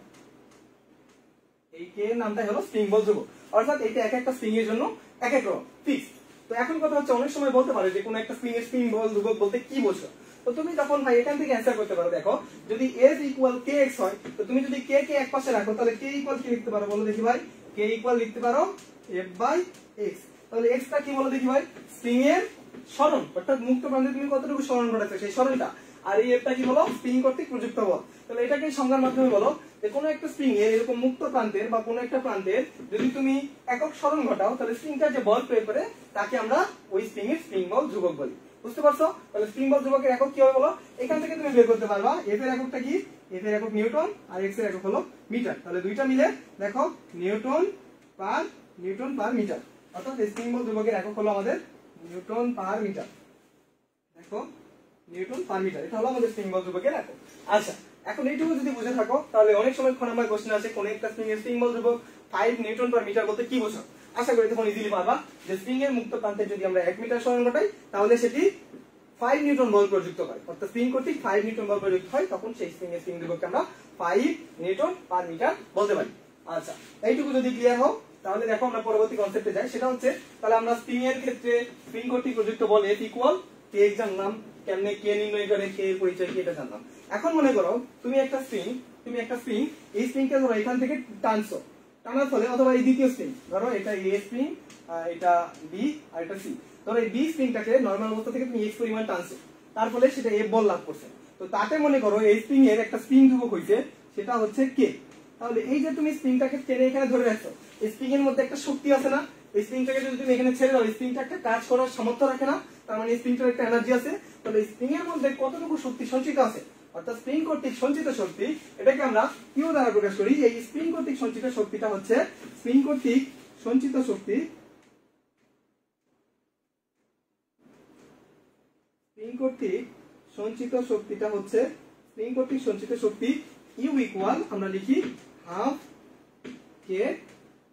এই কে এর নামটা হলো স্প্রিং বল ধ্রুবক। অর্থাৎ এটা এক একটা স্প্রিং এর জন্য এক এক রকম ফিক্স। তো এখন কথা হচ্ছে অনেক সময় বলতে পারে যে কোন একটা স্প্রিং এর স্প্রিং বল ধ্রুবক বলতে কি বোঝো? তো তুমি তখন ভাই এখান থেকে অ্যান্সার করতে পারো। দেখো যদি এফ ইকুয়াল কে এক্স হয়, তো তুমি যদি কে কে এক পাশে রাখো তাহলে কে ইকুয়াল কি লিখতে পারো বলো দেখি ভাই? কে ইকুয়াল লিখতে পারো এফ বাই এক্স। তাহলে এক্স টা কি বলো দেখি ভাই? স্প্রিং এর সরণ, অর্থাৎ মুক্ত প্রান্তে তুমি কতটুকু সরণ ঘটাচ্ছো সেই সরণটা। আর এই এফটা কি বলো? স্প্রিং কর্তৃক প্রযুক্ত বল। তাহলে এটাকে সংজ্ঞার মাধ্যমে বলো যে কোনো একটা স্প্রিং এর এরকম মুক্ত প্রান্তের বা কোনো একটা প্রান্তের যদি তুমি একক সরণ ঘটাও তাহলে স্প্রিংটা যে বল প্রয়োগ করে তাকে আমরা ওই স্প্রিং এর স্প্রিং বল ধ্রুবক বলি। বুঝতে পারছো? তাহলে স্প্রিং বল ধ্রুবকের একক কি হবে বলো? এখান থেকে তুমি বের করতে পারবা এফ এর এককটা কি? এফ এর একক নিউটন আর এক্স এর একক হলো মিটার। তাহলে দুইটা মিলে দেখো নিউটন পার মিটার, অর্থাৎ স্প্রিং বল ধ্রুবকের একক হলো আমাদের নিউটন পার মিটার। দেখো নিউটন পার মিটার, এটা হলো আমাদের স্প্রিং বল ধ্রুবকের একক। আচ্ছা, এখন এইটুকু যদি বুঝে থাকো তাহলে অনেক সময় খ নাম্বার কোশ্চেন আছে কোন একটা স্প্রিং এর স্প্রিং বল ধ্রুবক 5 নিউটন পার মিটার বলতে কি বোঝো? আশা করি তখন ইজিলি পারবা যে স্প্রিং এর মুক্ত প্রান্তে যদি আমরা 1 মিটার সরণ ঘটাই তাহলে সেটি 5 নিউটন বল প্রযুক্ত হয়, অর্থাৎ স্প্রিং কর্তৃক 5 নিউটন বল প্রযুক্ত হয়, তখন সেই স্প্রিং এর স্প্রিং ধ্রুবককে আমরা 5 নিউটন পার মিটার বলতে পারি। আচ্ছা, এইটুকু যদি ক্লিয়ার হও তাহলে দেখো আমরা পরবর্তী কনসেপ্টে যাই। সেটা হচ্ছে তাহলে আমরা স্প্রিং এর ক্ষেত্রে স্প্রিং কর্তৃক প্রযুক্ত বল এফ ইকুয়াল কে জানলাম, কেমনে কে নির্ণয় করে, কে এর পরিচয় কি এটা জানলাম। এখন মনে করো তুমি একটা স্প্রিং এই স্প্রিংকে ধরো এখান থেকে টানছো, টানার ফলে অথবা এই দ্বিতীয় স্প্রিং ধরো এটা এ স্প্রিং, এটা বি আর এটা সি, ধরো এই বি স্প্রিংটাকে নরমাল অবস্থা থেকে তুমি এক্স পরিমাণ টানছো, তার ফলে সেটা এফ বল লাভ করছে। তো তাতে মনে করো এই স্প্রিং এর একটা স্প্রিং ধ্রুবক হইছে, সেটা হচ্ছে কে। তাহলে এই যে তুমি স্প্রিংটাকে টেনে এখানে ধরে রাখছো, এই স্প্রিং এর মধ্যে একটা শক্তি আছে না? এই স্প্রিংটাকে যদি তুমি এখানে ছেড়ে দাও, স্প্রিংটা একটা কাজ করার সামর্থ্য রাখে না? তার মানে স্প্রিংটার একটা এনার্জি আছে। তাহলে স্প্রিং এর মধ্যে কতটুকু শক্তি সঞ্চিত আছে, অর্থাৎ স্প্রিং কর্তৃক সঞ্চিত শক্তি, এটাকে আমরা কিউ দ্বারা প্রকাশ করি। এই স্প্রিং কর্তৃক সঞ্চিত শক্তিটা হচ্ছে স্প্রিং কর্তৃক সঞ্চিত শক্তি, স্প্রিং কর্তৃক সঞ্চিত শক্তিটা হচ্ছে স্প্রিং কর্তৃক সঞ্চিত শক্তি ইউ ইকুয়াল আমরা লিখি হাফ কে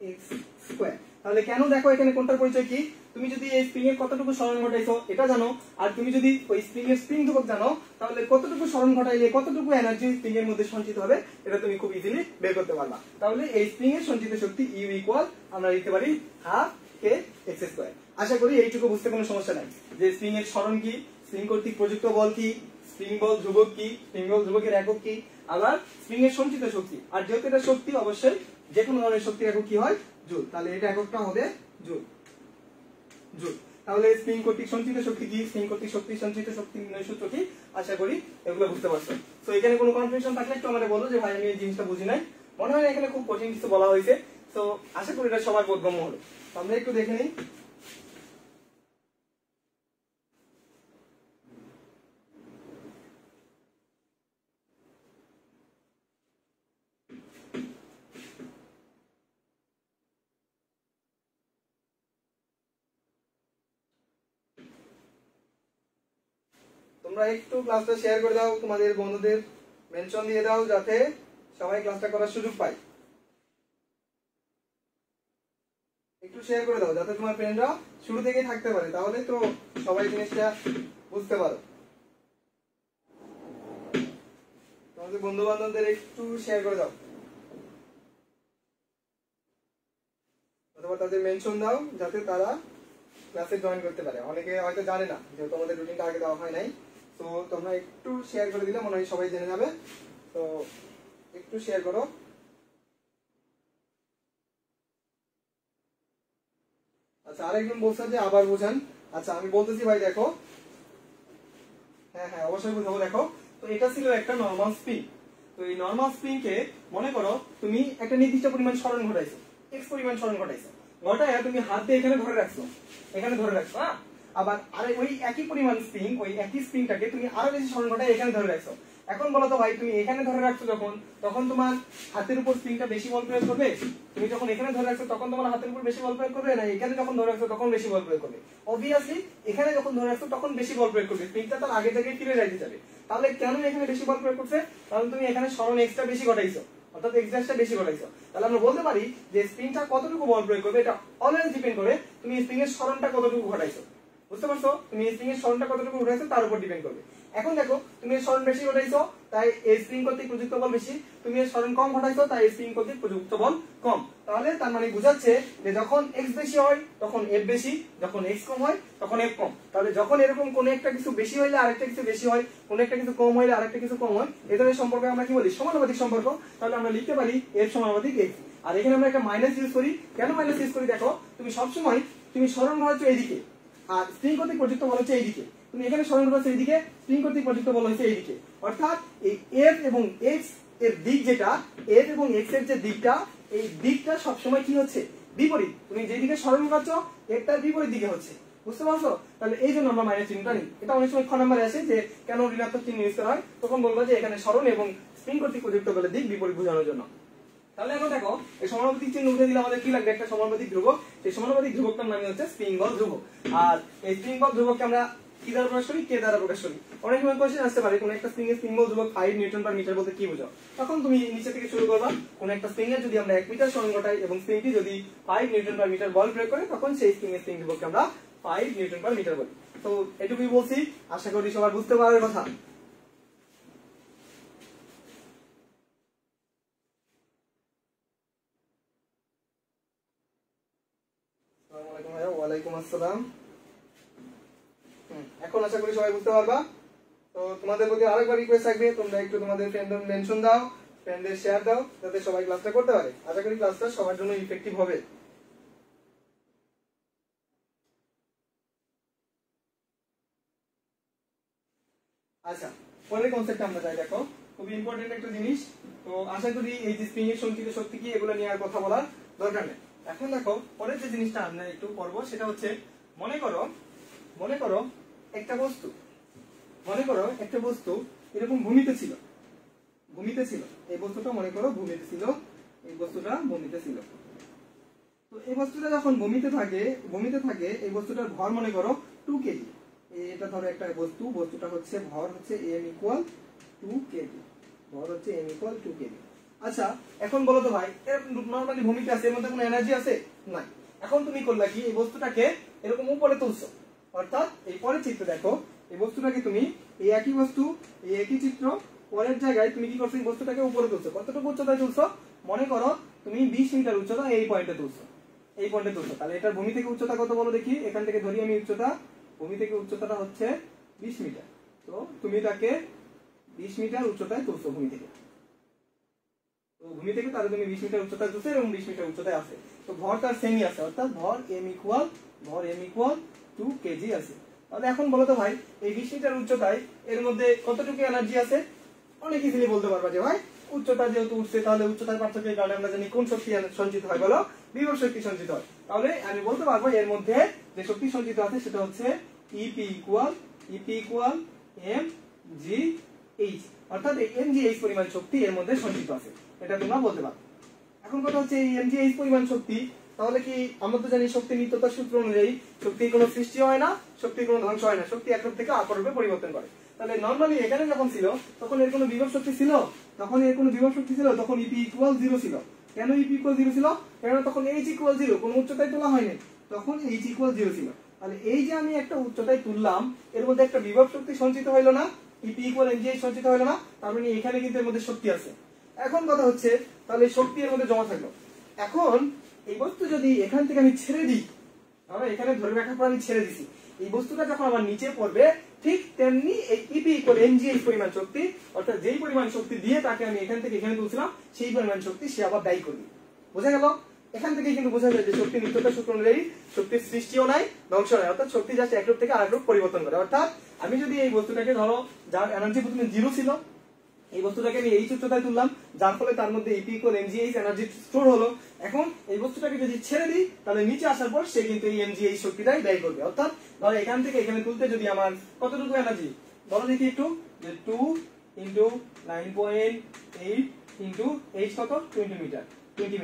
এক্স স্কয়ার। তাহলে কেন দেখো এখানে কোনটার পরিচয় কি, তুমি যদি এই স্প্রিং এর কতটুকু সরণ ঘটাইছো এটা জানো, আর তুমি যদি ওই স্প্রিং এর স্প্রিং ধ্রুবক জানো, তাহলে কতটুকু সরণ ঘটাইলে কতটুকু এনার্জি স্প্রিং এর মধ্যে সঞ্চিত হবে এটা তুমি খুব ইজিলি বের করতে পারবা। তাহলে এই স্প্রিং এর সঞ্চিত শক্তি ইউ ইকুয়াল আমরা লিখতে পারি হাফ কে এক্স স্কয়ার। আশা করি এইটুকু বুঝতে কোনো সমস্যা নাই যে স্প্রিং এর সরণ কি, স্প্রিং কর্তৃক প্রযুক্ত বল কি, স্প্রিং বল ধ্রুবক কি, স্প্রিং বল ধ্রুবকের একক কি, আবার স্প্রিং এর সঞ্চিত শক্তি। আর যেহেতু এটা শক্তি অবশ্যই যে কোনো ধরনের শক্তির একক কি হয় জুল, তাহলে এটা এককটা হবে জুল। জুল। তাহলে স্প্রিং কর্তৃক সঞ্চিত শক্তি কি, স্প্রিং কর্তৃক শক্তি সঞ্চিত শক্তি নির্ণয় সূত্র কি, আশা করি এগুলো বুঝতে পারছো। তো এখানে কোনো কনফিউশন থাকলে একটু আমাদের বলো যে ভাই আমি এই জিনিসটা বুঝি নাই, মনে হয় না এখানে খুব কঠিন কিছু বলা হয়েছে। তো আশা করি এটা সবার বোধগম্য হলো। আমরা একটু দেখে নিই। তোমরা একটু ক্লাসটা শেয়ার করে দাও, তোমাদের বন্ধুদের মেনশন দিয়ে দাও যাতে সবাই ক্লাসটা করার সুযোগ পায়। একটু শেয়ার করে দাও যাতে তোমার ফ্রেন্ডরা শুরু থেকেই থাকতে পারে, তাহলে তো সবাই জিনিসটা বুঝতে পারো। তোমাদের বন্ধু বান্ধবদের একটু শেয়ার করে দাও অথবা তাদের মেনশন দাও যাতে তারা ক্লাসে জয়েন করতে পারে। অনেকে হয়তো জানে না, যেহেতু আমাদের রুটিনটা আগে দেওয়া হয় নাই। তো তোমরা একটু শেয়ার করে দিলে মনে হয় সবাই জেনে যাবে। তো একটু শেয়ার করো। আচ্ছা, আরেকজন বলছে যে আবার বোঝান। আচ্ছা আমি বলতেছি ভাই, দেখো হ্যাঁ হ্যাঁ অবশ্যই বুঝাবো। দেখো, তো এটা ছিল একটা নরমাল স্প্রিং। তো এই নরমাল স্প্রিং কে মনে করো তুমি একটা নির্দিষ্ট পরিমাণ সরণ ঘটাইছো, এক্স পরিমাণ সরণ ঘটাইছো, ঘটায় তুমি হাত দিয়ে এখানে ধরে রাখছো, এখানে ধরে রাখছো। হ্যাঁ, আবার আরে ওই একই পরিমাণ স্প্রিং, ওই একই স্প্রিংটাকে তুমি আরো বেশি সরণ ঘটায় এখানে ধরে রাখছো। এখন বলো তো ভাই, তুমি এখানে ধরে রাখছো যখন, তখন তোমার হাতের উপর স্প্রিংটা বেশি বল প্রয়োগ করবে? তুমি যখন এখানে ধরে রাখছো তখন তোমার হাতের উপর বেশি বল প্রয়োগ করবে, না এখানে যখন ধরে রাখছো তখন বেশি বল প্রয়োগ করবে? অবভিয়াসলি এখানে যখন ধরে রাখছো তখন বেশি বল প্রয়োগ করবে, স্প্রিংটা তার আগে থেকে ফিরে যাইতে যাবে। তাহলে কেন এখানে বেশি বল প্রয়োগ করছে? কারণ তুমি এখানে সরণ এক্সট্রা বেশি ঘটাইছো, অর্থাৎ এক্সট্রা বেশি ঘটাইছো। তাহলে আমরা বলতে পারি যে স্প্রিংটা কতটুকু বল প্রয়োগ করবে এটা অলওয়েজ ডিপেন্ড করে তুমি স্প্রিং এর সরণটা কতটুকু ঘটাইছো। বুঝতে পারছো? তুমি স্প্রিং এর সরণটা কতটুকু ঘটাইছো তার উপর ডিপেন্ড করবে। এখন দেখো, তুমি এর সরণ বেশি ঘটাইছো তাই এই স্প্রিং কর্তৃক প্রযুক্ত বল বেশি, তুমি এর সরণ কম ঘটাইছো তাই স্প্রিং কর্তৃক প্রযুক্ত বল কম। তাহলে তার মানে বোঝাচ্ছে যে যখন এক্স বেশি হয় তখন এফ বেশি, যখন এক্স কম হয় তখন এফ কম। তাহলে যখন এরকম কোন একটা কিছু বেশি হইলে আরেকটা কিছু বেশি হয়, কোন একটা কিছু কম হইলে আরেকটা কিছু কম হয়, এই ধরনের সম্পর্কে আমরা কি বলি? সমানুপাতিক সম্পর্ক। তাহলে আমরা লিখতে পারি এফ সমানুপাতিক এক্স। আর এখানে আমরা একটা মাইনাস ইউজ করি। কেন মাইনাস ইউজ করি? দেখো, তুমি সবসময় তুমি সরণ ঘটাচ্ছ এইদিকে আর স্প্রিং কর্তৃক প্রযুক্ত বল হচ্ছে এইদিকে, তুমি এখানে সরণ ঘটাচ্ছ এইদিকে, স্প্রিং কর্তৃক প্রযুক্ত বল হচ্ছে এইদিকে। অর্থাৎ এই এফ এবং এক্স এর দিক যেটা, এফ এবং এক্স এর যে দিকটা, এই দিকটা সবসময় কি হচ্ছে? বিপরীত। তুমি যেদিকে সরণ ঘটাচ্ছ এর তার বিপরীত দিকে হচ্ছে। বুঝতে পারছো? তাহলে এই জন্য আমরা মাইনাস চিহ্নটা নিই। এটা অনেক সময় খ নাম্বারে আসে যে কেন ঋণাত্মক চিহ্ন ইউজ করা হয়, তখন বলবো যে এখানে সরণ এবং স্প্রিং কর্তৃক প্রযুক্ত বলের দিক বিপরীত বোঝানোর জন্য। তাহলে এখন দেখো, এই সমানুপাতিক চিহ্ন উঠে দিলে আমাদের কি লাগবে? একটা সমানুপাতিক ধ্রুবক। সেই সমানুপাতিক ধ্রুবকটার নাম হচ্ছে স্প্রিং বল ধ্রুবক। আর এই স্প্রিং বল ধ্রুবককে আমরা কি দ্বারা প্রকাশ করি? কে দ্বারা প্রকাশ করি। অনেক সময় কোশ্চেন আসতে পারে কোন একটা স্প্রিং এর স্প্রিং বল ধ্রুবক 5 নিউটন পার মিটার বলতে কি বোঝাও? তখন তুমি নিচে থেকে শুরু করবা। কোন একটা স্প্রিং এর যদি আমরা 1 মিটার সরণ ঘটাই এবং স্প্রিংটি যদি 5 নিউটন পার মিটার বল প্রয়োগ করে, তখন সেই স্প্রিং এর স্প্রিং ধ্রুবককে আমরা 5 নিউটন পার মিটার বলি। তো এটুকুই বলছি, আশা করি সবার বুঝতে পারার কথা। ওয়ালাইকুম আসসালাম। এখন আশা করি সবাই বুঝতে পারবা। তো তোমাদের প্রতি আরেকবার রিকোয়েস্ট থাকবে, তোমরা একটু তোমাদের ফ্রেন্ডদের মেনশন দাও, ফ্রেন্ডদের শেয়ার দাও যাতে সবাই ক্লাসটা করতে পারে। আশা করি ক্লাসটা সবার জন্য ইফেক্টিভ হবে। আচ্ছা, পরের কনসেপ্টে আমরা যাই। দেখো, খুবই ইম্পর্টেন্ট একটা জিনিস। তো আশা করি এই যে স্প্রিং এর সঞ্চিত শক্তি কি, এগুলো নিয়ে আর কথা বলার দরকার নেই। এখন দেখো, পরের যে জিনিসটা আমরা একটু করবো সেটা হচ্ছে, মনে করো একটা বস্তু, মনে করো একটা বস্তু এরকম ভূমিতে ছিল, এই বস্তুটা মনে করো ভূমিতে ছিল, এই বস্তুটা ভূমিতে ছিল। তো এই বস্তুটা যখন ভূমিতে থাকে এই বস্তুটার ভর মনে করো 2 কেজি। এটা ধরো একটা বস্তু, বস্তুটা হচ্ছে ভর হচ্ছে m ইকুয়াল 2 কেজি, ভর হচ্ছে m ইকুয়াল 2 কেজি। আচ্ছা, এখন বলো তো ভাই, এর নরমালি ভূমিতে আছে, এর মধ্যে কোনো এনার্জি আছে? নাই। এখন তুমি করলা কি, এই বস্তুটাকে এরকম উপরে তুলছো, অর্থাৎ এই পরের চিত্র দেখো, এই বস্তুটাকে তুমি এই একই বস্তু, এই একই চিত্র পরের জায়গায় তুমি কি করছো, এই বস্তুটাকে উপরে তুলছো। কতটুকু উচ্চতায় তুলছো, মনে করো তুমি 20 মিটার উচ্চতা এই পয়েন্টে তুলছো, এই পয়েন্টে তুলছো। তাহলে এটার ভূমি থেকে উচ্চতা কত বলো দেখি, এখান থেকে ধরি আমি উচ্চতা, ভূমি থেকে উচ্চতাটা হচ্ছে 20 মিটার। তো তুমি তাকে 20 মিটার উচ্চতায় তুলছো ভূমি থেকে, তো ভূমি থেকে তাহলে তুমি 20 মিটার উচ্চতায় তুলছো এবং 20 মিটার উচ্চতায় আছে। তো ভর তার সেমই আছে, অর্থাৎ ভর m ইকুয়াল 2 কেজি আছে। তাহলে এখন বলো তো ভাই, এই 20 মিটার উচ্চতায় এর মধ্যে কতটুকু এনার্জি আছে? অনেক ইজিলি বলতে পারবা যে ভাই উচ্চতা যেহেতু উঠছে, তাহলে উচ্চতার পার্থক্যের কারণে আমরা জানি কোন শক্তি সঞ্চিত হয়, বলো বিভব শক্তি সঞ্চিত হয়। তাহলে আমি বলতে পারবো এর মধ্যে যে শক্তি সঞ্চিত আছে সেটা হচ্ছে EP ইকুয়াল mgh, অর্থাৎ এই mgh পরিমাণ শক্তি এর মধ্যে সঞ্চিত আছে, এটা তোমরা বলতে পারো। এখন কথা হচ্ছে এই mgh পরিমাণ শক্তি, তাহলে কি আমরা তো জানি শক্তি নিত্যতার সূত্র অনুযায়ী শক্তির কোনো সৃষ্টি হয় না, শক্তির কোনো ধ্বংস হয় না, শক্তি এক রূপ থেকে অপর রূপে পরিবর্তন করে। তাহলে নরমালি এখানে যখন ছিল তখন এর কোনো বিভব শক্তি ছিল, তখন EP ইকুয়াল 0 ছিল। কেন EP ইকুয়াল 0 ছিল? কারণ তখন h ইকুয়াল 0, কোনো উচ্চতায় তোলা হয়নি, তখন h ইকুয়াল 0 ছিল। তাহলে এই যে আমি একটা উচ্চতায় তুললাম, এর মধ্যে একটা বিভব শক্তি সঞ্চিত হইলো না, EP ইকুয়াল mgh সঞ্চিত হইলো না, তার মানে এখানে কিন্তু এর মধ্যে শক্তি আছে। এখন কথা হচ্ছে তাহলে শক্তি এর মধ্যে জমা থাকলো। এখন এই বস্তু যদি এখান থেকে আমি ছেড়ে দিই, আমরা এখানে ধরে রাখার পর আমি ছেড়ে দিছি, এই বস্তুটা যখন আমার নিচে পড়বে ঠিক তেমনি এই EP ইকুয়াল mgh পরিমাণ শক্তি, অর্থাৎ যেই পরিমাণ শক্তি দিয়ে তাকে আমি এখান থেকে এখানে তুলছিলাম সেই পরিমাণ শক্তি সে আবার ব্যয় করবে। বোঝা গেল? এখান থেকে কিন্তু বোঝা যায় যে শক্তি নিত্যতার সূত্র অনুযায়ী শক্তির সৃষ্টিও নাই, ধ্বংস নাই, অর্থাৎ শক্তি জাস্ট এক রূপ থেকে আরেক রূপ পরিবর্তন করে। অর্থাৎ আমি যদি এই বস্তুটাকে ধরো যার এনার্জি প্রথমে 0 ছিল, এই বস্তুটাকে আমি এই উচ্চতায় তুললাম, যার ফলে তার মধ্যে EP equal mgh energy store হলো। এখন এই বস্তুটাকে যদি ছেড়ে দিই, তাহলে নিচে আসার পর সে কিন্তু এই mgh শক্তিটাই ব্যয় করবে। অর্থাৎ ধরো এখান থেকে এখানে তুলতে যদি আমার কতটুকু এনার্জি বলো দেখি একটু, যে 2 × 9.8 × h কত 20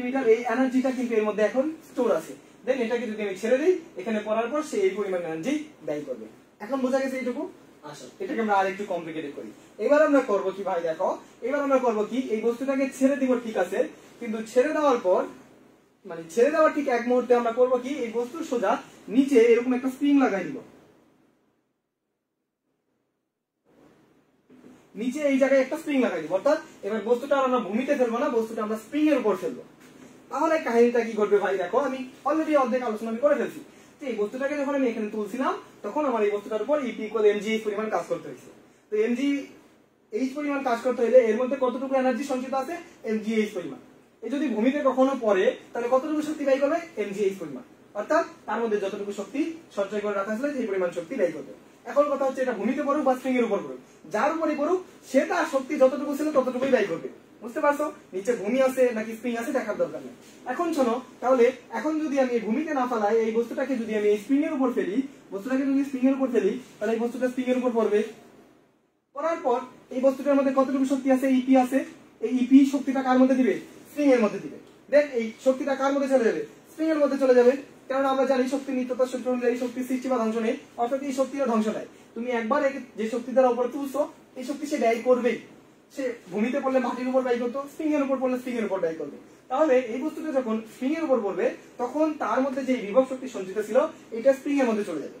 মিটার, এই এনার্জিটা কিন্তু এর মধ্যে এখন স্টোর আছে। দেন এটাকে যদি আমি ছেড়ে দিই, এখানে পড়ার পর সে এই পরিমাণ এনার্জি ব্যয় করবে। এখন বোঝা গেছে এইটুকু? আসো এটাকে আমরা আরেকটু কমপ্লিকেটেড করি। এবার আমরা করব কি ভাই, দেখো এবার আমরা করব কি, এই বস্তুটাকে ছেড়ে দিব ঠিক আছে, কিন্তু ছেড়ে দেওয়ার পর মানে ছেড়ে দেওয়ার ঠিক এক মুহূর্তে আমরা করব কি, এই বস্তুর সোজা নিচে এরকম একটা স্প্রিং লাগাই দিব, নিচে এই জায়গায় একটা স্প্রিং লাগাই দিব। অর্থাৎ এবার বস্তুটা আমরা ভূমিতে ফেলবো না, বস্তুটা আমরা স্প্রিং এর উপর ফেলবো। তাহলে কাহিনীটা কি করবে ভাই, দেখো আমি অলরেডি অর্ধেক আলোচনা আমি করে ফেলছি। এই বস্তুটাকে যখন আমি এখানে তুলছিলাম, তখন আমার এই বস্তুটার উপর EP ইকুয়াল mgh পরিমাণ কাজ করতে হয়েছে। তো mgh পরিমাণ কাজ করতে হলে এর মধ্যে কতটুকু এনার্জি সঞ্চিত আছে, mgh পরিমাণ। এই যদি ভূমিতে কখনো পড়ে, তাহলে কতটুকু শক্তি ব্যয় করবে, mgh পরিমাণ। অর্থাৎ তার মধ্যে যতটুকু শক্তি সঞ্চয় করে রাখা ছিল সেই পরিমাণ শক্তি ব্যয় করবে। এখন কথা হচ্ছে এটা ভূমিতে পড়ুক বা স্প্রিং এর উপর পড়ুক, যার উপরই পড়ুক সে তার শক্তি যতটুকু ছিল ততটুকুই ব্যয় করবে। বুঝতে পারছো? নিচে ভূমি আছে নাকি স্প্রিং আছে দেখার দরকার নেই। এখন শোনো, তাহলে এখন যদি আমি ভূমিতে না ফেলাই, এই বস্তুটাকে যদি আমি স্প্রিং এর উপর ফেলি, তাহলে এই বস্তুটা স্প্রিং এর উপর পড়বে। পড়ার পর এই বস্তুটার মধ্যে কতটুকু শক্তি আছে, EP আছে। এই EP শক্তিটা কার মধ্যে দিবে, স্প্রিং এর মধ্যে দিবে। দেন এই শক্তিটা কার মধ্যে চলে যাবে, স্প্রিং এর মধ্যে চলে যাবে। কারণ আমরা জানি শক্তি নিত্যতার সূত্র অনুযায়ী শক্তি সৃষ্টি বা ধ্বংস নেই, অর্থাৎ এই শক্তির ধ্বংস নাই। তুমি একবার যে শক্তি দ্বারা উপরে তুলছো, এই শক্তি সে ব্যয় করবেই। সে ভূমিতে পড়লে মাটির উপর ব্যয় করতো, স্প্রিং এর উপর পড়লে স্প্রিং এর উপর ব্যয় করবে। তাহলে এই বস্তুটা যখন স্প্রিং এর উপর পড়বে, তখন তার মধ্যে যে বিভব শক্তি সঞ্চিত ছিল এটা স্প্রিং এর মধ্যে চলে যাবে।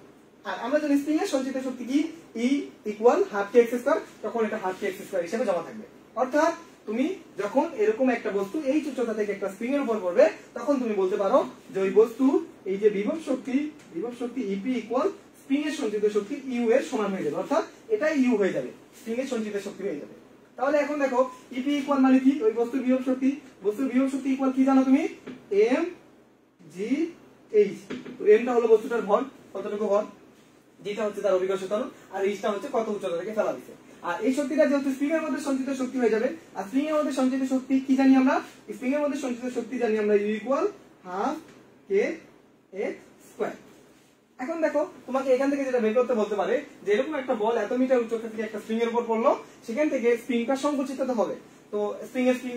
আর আমরা জানি স্প্রিং এর সঞ্চিত শক্তি কি, E ইকুয়াল ½ kx², তখন এটা ½ kx² হিসেবে জমা থাকবে। অর্থাৎ তুমি যখন এরকম একটা বস্তু এই উচ্চতা থেকে একটা স্প্রিং এর উপর পড়বে, তখন তুমি বলতে পারো যে ওই বস্তু এই যে বিভব শক্তি EP ইকুয়াল স্প্রিং এর সঞ্চিত শক্তি U এর সমান হয়ে যাবে। অর্থাৎ এটাই U হয়ে যাবে, স্প্রিং এর সঞ্চিত শক্তি হয়ে যাবে। তাহলে এখন দেখো EP ইকুয়াল মানে কি, ওই বস্তুর বিভব শক্তি ইকুয়াল কি জানো তুমি, mgh। তো m টা হলো বস্তুটার ভর, কতটুকু ভর, যেটা হচ্ছে তার অভিকর্ষ ত্বরণ, আর h টা হচ্ছে কত উচ্চতা থেকে ফেলা দিছে। আর এই শক্তিটা যেহেতু স্প্রিং এর মধ্যে সঞ্চিত শক্তি হয়ে যাবে, আর স্প্রিং এর মধ্যে সঞ্চিত শক্তি কি জানি আমরা, স্প্রিং এর মধ্যে সঞ্চিত শক্তি জানি আমরা U ইকুয়াল ½ kx²। এখন দেখো তোমাকে এখান থেকে যেটা বের করতে বলতে পারে যে এরকম একটা বল এত মিটার উচ্চতা থেকে একটা স্প্রিং এর উপর পড়লো, সেখান থেকে স্প্রিংটা সংকুচিত হবে। তো স্প্রিং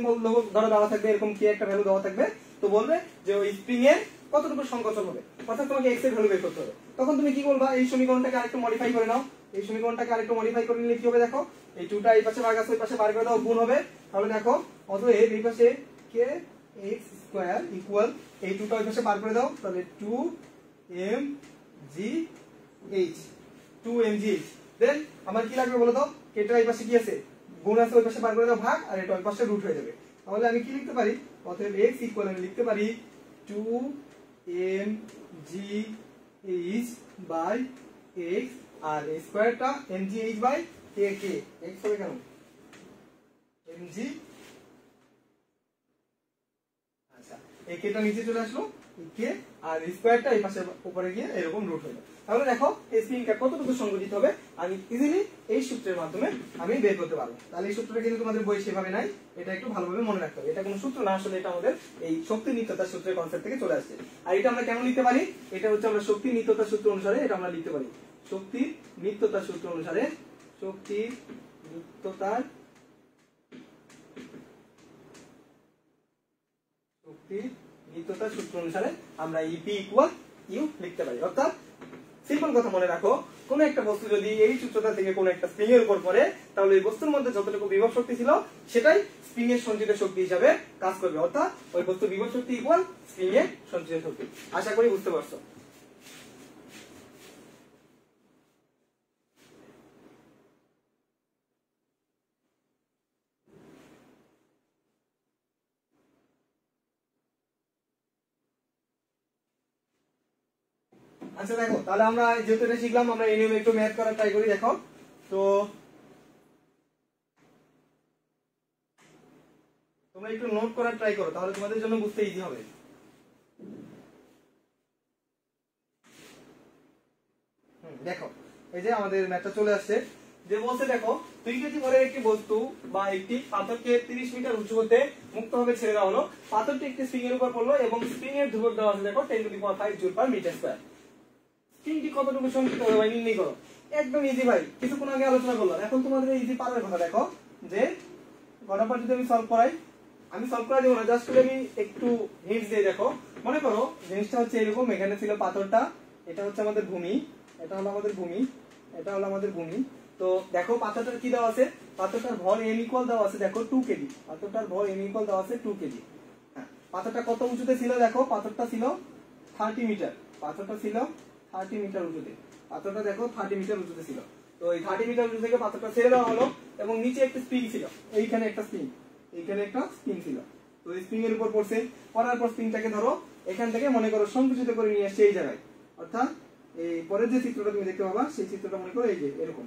ধরো দেওয়া থাকবে এরকম কি একটা ভ্যালু দেওয়া থাকবে, তো বলবে যে ওই স্প্রিং এর কতটুকু সংকোচন হবে, অর্থাৎ তোমাকে x এর ভ্যালু বের করতে হবে। তখন তুমি কি বলবা, এই সমীকরণটাকে আরেকটু মডিফাই করে নাও। এই সমীকরণটাকে আরেকটু মডিফাই করে নিলে কি হবে, দেখো এই 2টা এই পাশে ভাগ আছে, ওই পাশে বার করে দাও, গুণ হবে। তাহলে দেখো অতএব এই পাশে kx² স্কয়ার ইকুয়াল এই 2টা ওই পাশে বার করে দাও, তাহলে 2mgh 2mgh। দেন আমার কি লাগবে বলো তো, এটা এই পাশে কি আছে, গুণ আছে, ওই পাশে বার করে দাও ভাগ, আর এটা ওই পাশে রুট হয়ে যাবে। তাহলে আমি কি লিখতে পারি, অতএব x ইকুয়াল আমি লিখতে পারি 2mgh বাই x, আর এই স্কয়ারটা mgh বাই k x হবে কেন mg, আচ্ছা এই k টা নিচে চলে আসলো k, আর স্কয়ারটা এই পাশে উপরে গিয়ে এরকম রুট হয়ে যাবে। তাহলে দেখো এই স্প্রিংটা কতটুকু সংগঠিত হবে আমি ইজিলি এই সূত্রের মাধ্যমে আমি বের করতে পারবো। তাহলে এই সূত্রটা কিন্তু তোমাদের বই সেভাবে নাই, এটা একটু ভালোভাবে মনে রাখতে হবে। এটা কোনো সূত্র না, আসলে এটা আমাদের এই শক্তি নিত্যতা সূত্রের কনসেপ্ট থেকে চলে আসছে। আর এটা আমরা কেমন লিখতে পারি, এটা হচ্ছে আমরা শক্তি নিত্যতা সূত্র অনুসারে এটা আমরা লিখতে পারি, শক্তির নিত্যতা সূত্র অনুসারে, শক্তির নিত্যতার নিত্যতা সূত্র অনুসারে আমরা EP ইকুয়াল ইউ লিখতে পারি। অর্থাৎ সিম্পল কথা মনে রাখো, কোন একটা বস্তু যদি এই সূত্রটা থেকে কোন একটা স্প্রিং এর উপর পড়ে, তাহলে এই বস্তুর মধ্যে যতটুকু বিভব শক্তি ছিল সেটাই স্প্রিং এর সঞ্চিত শক্তি হিসাবে কাজ করবে। অর্থাৎ ওই বস্তুর বিভব শক্তি ইকুয়াল স্প্রিং এর সঞ্চিত শক্তি। আশা করি বুঝতে পারছো। আচ্ছা দেখো, তাহলে আমরা যেহেতু এটা শিখলাম, আমরা এই নিয়মে একটু ম্যাথ করার ট্রাই করি। দেখো তো তোমরা একটু নোট করার ট্রাই করো, তাহলে তোমাদের জন্য বুঝতে ইজি হবে। দেখো এই যে আমাদের ম্যাথটা চলে আসছে, যে বলছে দেখো 2 কেজি ভরের একটি বস্তু বা একটি পাথরকে 30 মিটার উঁচু হতে মুক্তভাবে ছেড়ে দেওয়া হলো। পাথরটি একটি স্প্রিং এর উপর পড়লো এবং স্প্রিং এর ধ্রুবক দেওয়া আছে দেখো 10⁵ জুল পার মিটার স্কয়ার। স্প্রিংটি কতটুকু সঞ্চিত হবে ভাই নির্ণয় করো। একদম ইজি ভাই, কিছুক্ষণ আগে আলোচনা করলাম। এখন তোমাদের ইজি পারার কথা দেখো, যে ঘটনাটা যদি আমি সলভ করাই, আমি সলভ করা দেবো না, জাস্ট আমি একটু হিন্টস দিয়ে দেখো। মনে করো জিনিসটা হচ্ছে এরকম, এখানে ছিল পাথরটা, এটা হচ্ছে আমাদের ভূমি, এটা হলো আমাদের ভূমি, এটা হলো আমাদের ভূমি। তো দেখো পাথরটার কি দেওয়া আছে, পাথরটার ভর m ইকুয়াল দেওয়া আছে দেখো 2 কেজি, পাথরটার ভর m ইকুয়াল দেওয়া আছে 2 কেজি। হ্যাঁ, পাথরটা কত উঁচুতে ছিল দেখো, পাথরটা ছিল 30 মিটার, পাথরটা ছিল 30 মিটার উঁচুতে, পাথরটা দেখো 30 মিটার উঁচুতে ছিল। তো এই 30 মিটার উঁচু থেকে পাথরটা ছেড়ে দেওয়া হলো এবং নিচে একটা স্প্রিং ছিল, এইখানে একটা স্প্রিং, এইখানে একটা স্প্রিং ছিল। তো এই স্প্রিং এর উপর পড়ছে, পড়ার পর স্প্রিংটাকে ধরো এখান থেকে মনে করো সংকুচিত করে নিয়ে আসছে এই জায়গায়। অর্থাৎ এই পরের যে চিত্রটা তুমি দেখতে পাবা, সেই চিত্রটা মনে করো এই যে এরকম,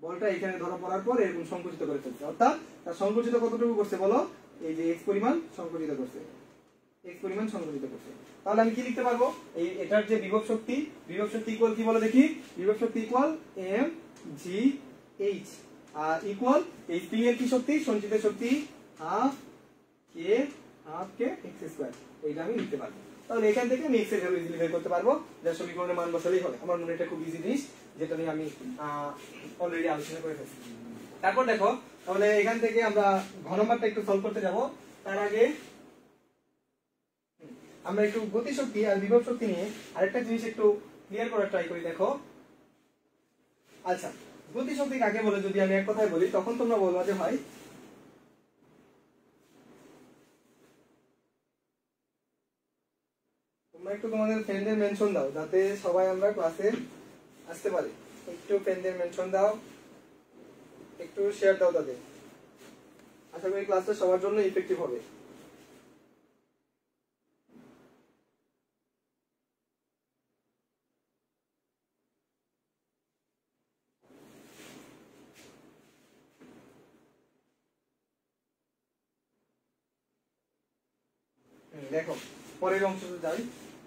বলটা এখানে ধরা পড়ার পর এরকম সংকুচিত করে ফেলছে। অর্থাৎ তার সংকুচিত কতটুকু করছে বলো, এই যে x পরিমাণ সংকুচিত করছে, x পরিমাণ সংকুচিত করছে। তাহলে আমি কি লিখতে পারবো, এই এটার যে বিভব শক্তি, বিভব শক্তি ইকুয়াল কি বলো দেখি, বিভব শক্তি ইকুয়াল mgh, আর ইকুয়াল এই স্প্রিং এর কি শক্তি, সঞ্চিত শক্তি হাফ কে x স্কয়ার, এইটা আমি লিখতে পারবো। তাহলে এখান থেকে আমি x এর ভ্যালু ইজিলি বের করতে পারবো, যা সমীকরণের মান বসালেই হবে। আমার মনে এটা খুব ইজি জিনিস, যেটা নিয়ে আমি অলরেডি আলোচনা করে ফেলেছি। তারপর দেখো, তাহলে এখান থেকে আমরা ঘন নাম্বারটা একটু সলভ করতে যাব। তার আগে আমরা একটু গতিশক্তি আর বিভব শক্তি নিয়ে আরেকটা জিনিস একটু ক্লিয়ার করার ট্রাই করি। দেখো আচ্ছা, গতিশক্তি কাকে বলে যদি আমি এক কথায় বলি, তখন তোমরা বলবা যে ভাই তোমরা একটু তোমাদের ফ্রেন্ডদের মেনশন দাও, যাতে সবাই আমরা ক্লাসে আসতে পারি। একটু ফ্রেন্ডদের মেনশন দাও, একটু শেয়ার দাও তাদের। আশা করি ক্লাসটা সবার জন্য ইফেক্টিভ হবে। দেখো পরের অংশতে যাই,